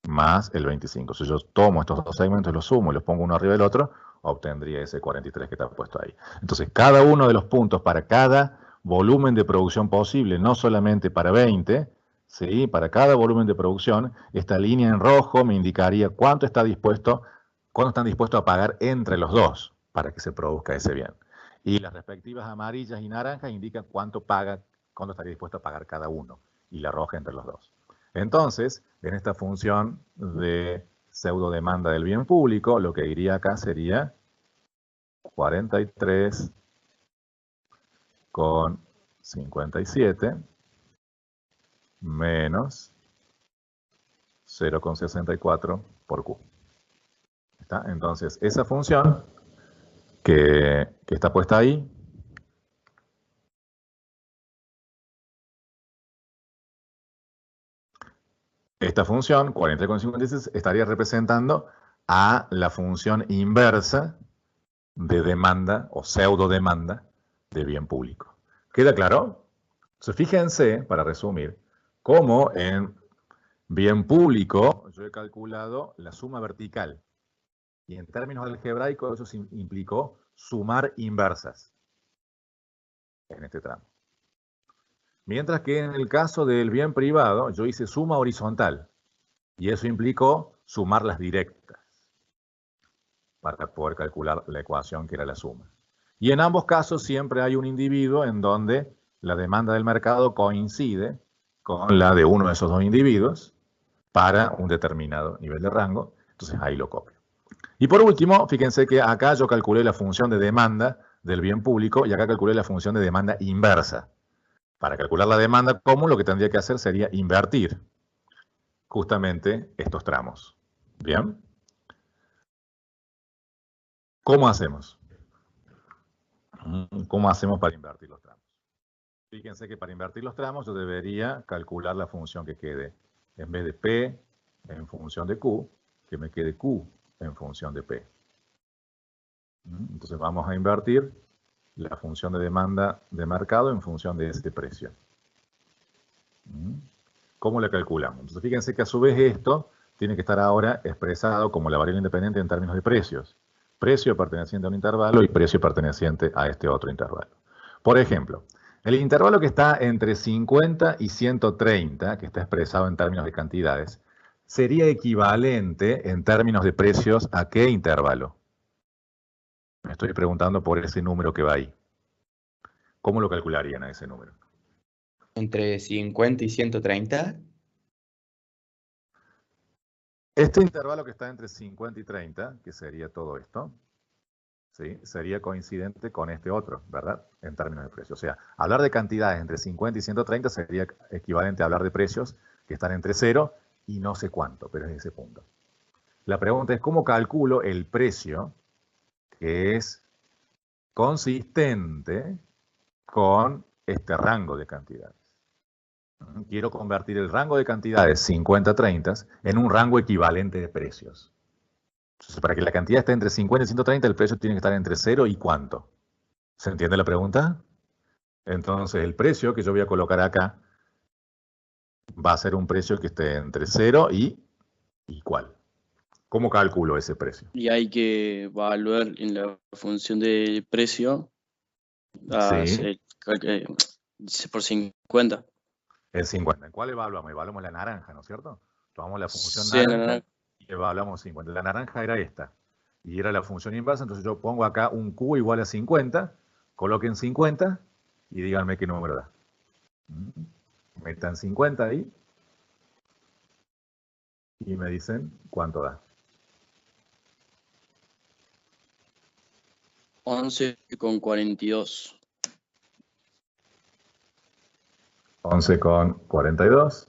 más el 25. Si yo tomo estos dos segmentos, los sumo y los pongo uno arriba del otro, obtendría ese 43 que está puesto ahí. Entonces, cada uno de los puntos para cada volumen de producción posible, no solamente para 20, ¿sí?, para cada volumen de producción, esta línea en rojo me indicaría cuánto están dispuestos a pagar entre los dos para que se produzca ese bien. Y las respectivas amarillas y naranjas indican cuánto estaría dispuesto a pagar cada uno, y la roja entre los dos. Entonces, en esta función de pseudo demanda del bien público, lo que iría acá sería 43,57 menos 0,64 por Q. ¿Está? Entonces, esa función que está puesta ahí, esta función, 43,56, estaría representando a la función inversa de demanda o pseudo demanda de bien público. ¿Queda claro? Entonces, fíjense, para resumir, cómo en bien público yo he calculado la suma vertical. Y en términos algebraicos eso implicó sumar inversas en este tramo. Mientras que en el caso del bien privado yo hice suma horizontal. Y eso implicó sumar las directas para poder calcular la ecuación que era la suma. Y en ambos casos siempre hay un individuo en donde la demanda del mercado coincide con la de uno de esos dos individuos para un determinado nivel de rango. Entonces ahí lo copio. Y por último, fíjense que acá yo calculé la función de demanda del bien público y acá calculé la función de demanda inversa. Para calcular la demanda común lo que tendría que hacer sería invertir justamente estos tramos. ¿Bien? ¿Cómo hacemos? ¿Cómo hacemos para invertir los tramos? Fíjense que para invertir los tramos yo debería calcular la función que quede, en vez de P en función de Q, que me quede Q en función de P. Entonces vamos a invertir la función de demanda de mercado en función de este precio. ¿Cómo la calculamos? Entonces fíjense que a su vez esto tiene que estar ahora expresado como la variable independiente en términos de precios. Precio perteneciente a un intervalo y precio perteneciente a este otro intervalo. Por ejemplo, el intervalo que está entre 50 y 130, que está expresado en términos de cantidades, sería equivalente en términos de precios ¿a qué intervalo? Me estoy preguntando por ese número que va ahí. ¿Cómo lo calcularían a ese número? Entre 50 y 130. Este intervalo que está entre 50 y 30, que sería todo esto, ¿sí?, sería coincidente con este otro, ¿verdad? En términos de precios. O sea, hablar de cantidades entre 50 y 130 sería equivalente a hablar de precios que están entre 0 y no sé cuánto, pero es ese punto. La pregunta es, ¿cómo calculo el precio que es consistente con este rango de cantidades? Quiero convertir el rango de cantidades 50-30 en un rango equivalente de precios. Entonces, para que la cantidad esté entre 50 y 130, el precio tiene que estar entre 0 y ¿cuánto? ¿Se entiende la pregunta? Entonces, el precio que yo voy a colocar acá va a ser un precio que esté entre 0 y ¿cuál? ¿Cómo calculo ese precio? Y hay que evaluar en la función de precio Ah, Sí, sí. Por 50. es 50. ¿En cuál evaluamos? Evaluamos la naranja, ¿no es cierto? Tomamos la función Sí, no, no, naranja no. y evaluamos 50. La naranja era esta. Y era la función inversa, entonces yo pongo acá un Q igual a 50, coloquen 50 y díganme qué número da. Metan 50 ahí y me dicen cuánto da. 11,42. 11,42.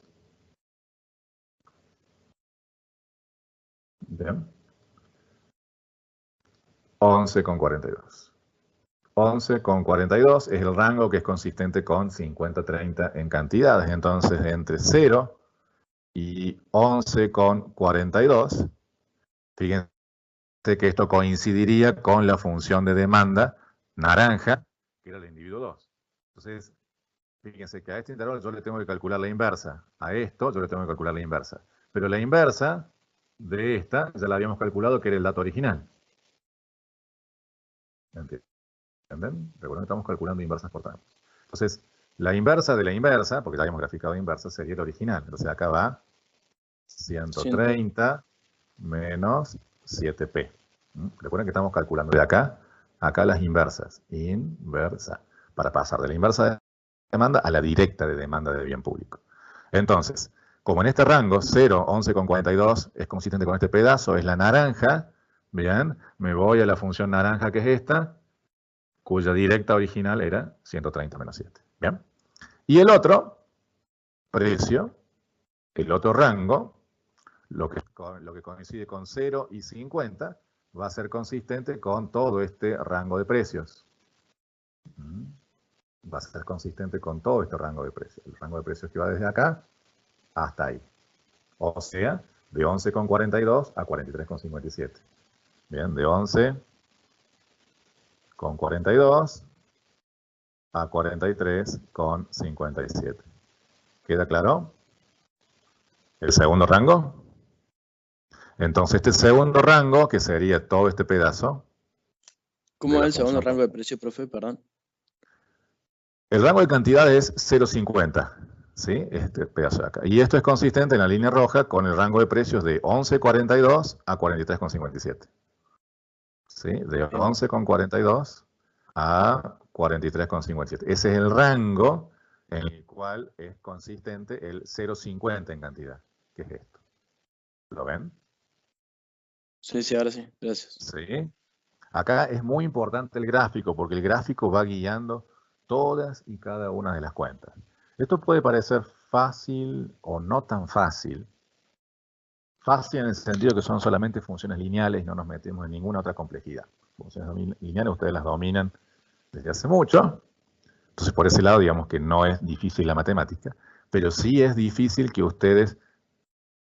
Bien. 11,42. 11,42 es el rango que es consistente con 50-30 en cantidades. Entonces, entre 0 y 11,42, fíjense que esto coincidiría con la función de demanda naranja, que era el individuo 2. Entonces, fíjense que a este intervalo yo le tengo que calcular la inversa. A esto yo le tengo que calcular la inversa. Pero la inversa de esta ya la habíamos calculado, que era el dato original. ¿Entienden? Recuerden que estamos calculando inversas por tramos. Entonces, la inversa de la inversa, porque ya habíamos graficado inversa, sería el original. Entonces acá va 130 menos 7p. Recuerden que estamos calculando de acá a acá las inversas. Inversa. Para pasar de la inversa de demanda a la directa de demanda de bien público. Entonces, como en este rango 0, 11,42 es consistente con este pedazo, es la naranja, bien, me voy a la función naranja que es esta, cuya directa original era 130 menos 7. ¿Bien? Y el otro precio, el otro rango, lo que coincide con 0 y 50, va a ser consistente con todo este rango de precios. Va a ser consistente con todo este rango de precios. El rango de precios que va desde acá hasta ahí. O sea, de 11,42 a 43,57. Bien, de 11,42 a 43,57. ¿Queda claro? El segundo rango. Entonces, este segundo rango, que sería todo este pedazo. ¿Cómo de es la el segundo función. rango de precio, profe? Perdón. El rango de cantidad es 0,50. ¿Sí? Este pedazo de acá. Y esto es consistente en la línea roja con el rango de precios de 11,42 a 43,57. ¿Sí? De 11,42 a 43,57. Ese es el rango en el cual es consistente el 0,50 en cantidad, que es esto. ¿Lo ven? Sí, sí, ahora sí. Gracias. Sí. Acá es muy importante el gráfico, porque el gráfico va guiando todas y cada una de las cuentas. Esto puede parecer fácil o no tan fácil. Fácil en el sentido que son solamente funciones lineales y no nos metemos en ninguna otra complejidad. Funciones lineales ustedes las dominan desde hace mucho. Entonces, por ese lado, digamos que no es difícil la matemática, pero sí es difícil que ustedes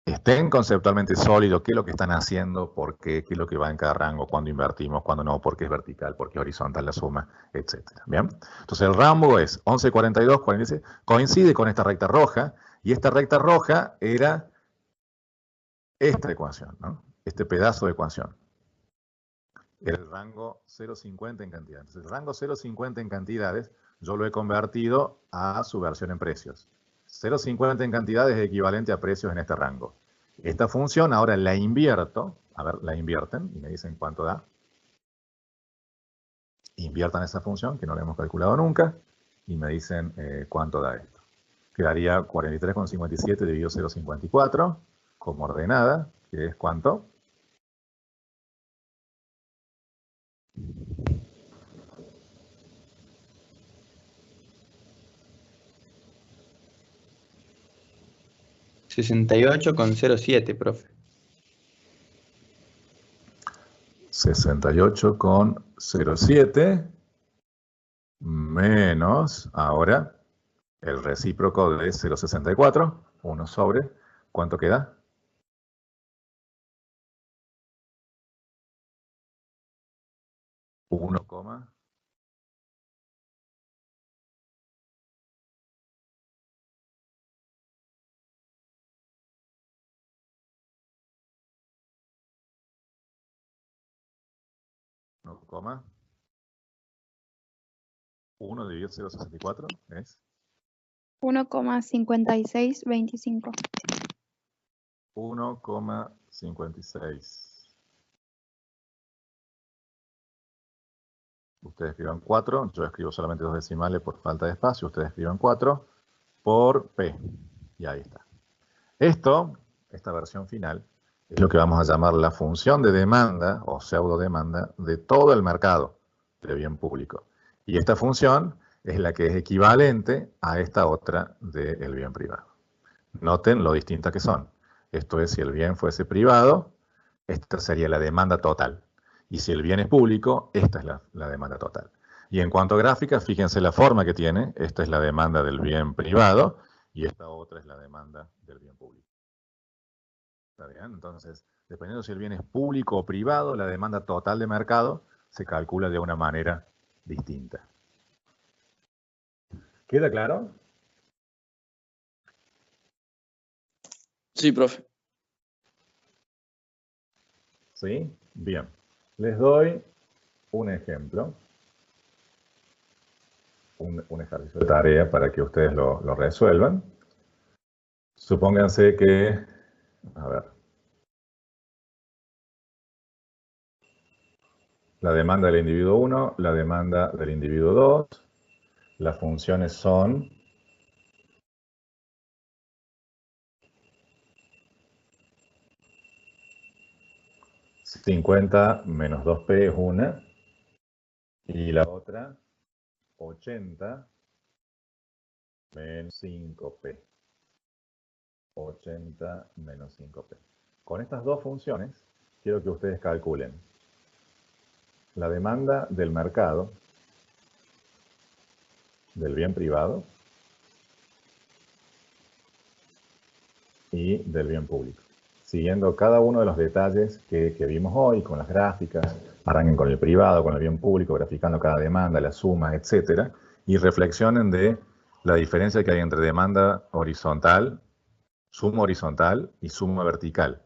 estén conceptualmente sólidos, qué es lo que están haciendo, por qué es lo que va en cada rango, cuándo invertimos, cuándo no, por qué es vertical, por qué es horizontal la suma, etc. ¿Bien? Entonces, el rango es 11,42, 46, coincide con esta recta roja, y esta recta roja era esta ecuación, ¿no? Este pedazo de ecuación. El rango 0,50 en cantidades. Entonces, el rango 0,50 en cantidades, yo lo he convertido a su versión en precios. 0,50 en cantidades es equivalente a precios en este rango. Esta función ahora la invierto, a ver, la invierten y me dicen cuánto da. Inviertan esa función, que no la hemos calculado nunca, y me dicen cuánto da esto. Quedaría 43,57 dividido 0,54 como ordenada, que es ¿cuánto? $68,07, profe. 68,07 menos, ahora, el recíproco de 0,64, 1 sobre, ¿cuánto queda? 1, 1 dividido 0,64 es 1,5625. 1,56. Ustedes escriban 4, yo escribo solamente 2 decimales por falta de espacio, ustedes escriban 4 por P. Y ahí está. Esta versión final, es lo que vamos a llamar la función de demanda o pseudo demanda de todo el mercado de bien público. Y esta función es la que es equivalente a esta otra del bien privado. Noten lo distintas que son. Esto es, si el bien fuese privado, esta sería la demanda total. Y si el bien es público, esta es la demanda total. Y en cuanto a gráfica, fíjense la forma que tiene. Esta es la demanda del bien privado y esta otra es la demanda del bien público. ¿Está bien? Entonces, dependiendo si el bien es público o privado, la demanda total de mercado se calcula de una manera distinta. ¿Queda claro? Sí, profe. ¿Sí? Bien. Les doy un ejemplo. Un ejercicio de tarea para que ustedes lo resuelvan. Supónganse que, a ver, la demanda del individuo 1, la demanda del individuo 2, las funciones son 50 menos 2P es una, y la otra 80 menos 5P. 80 menos 5P. Con estas dos funciones, quiero que ustedes calculen la demanda del mercado, del bien privado y del bien público. Siguiendo cada uno de los detalles que vimos hoy, con las gráficas, arranquen con el privado, con el bien público, graficando cada demanda, la suma, etc. Y reflexionen de la diferencia que hay entre demanda horizontal, suma horizontal y suma vertical.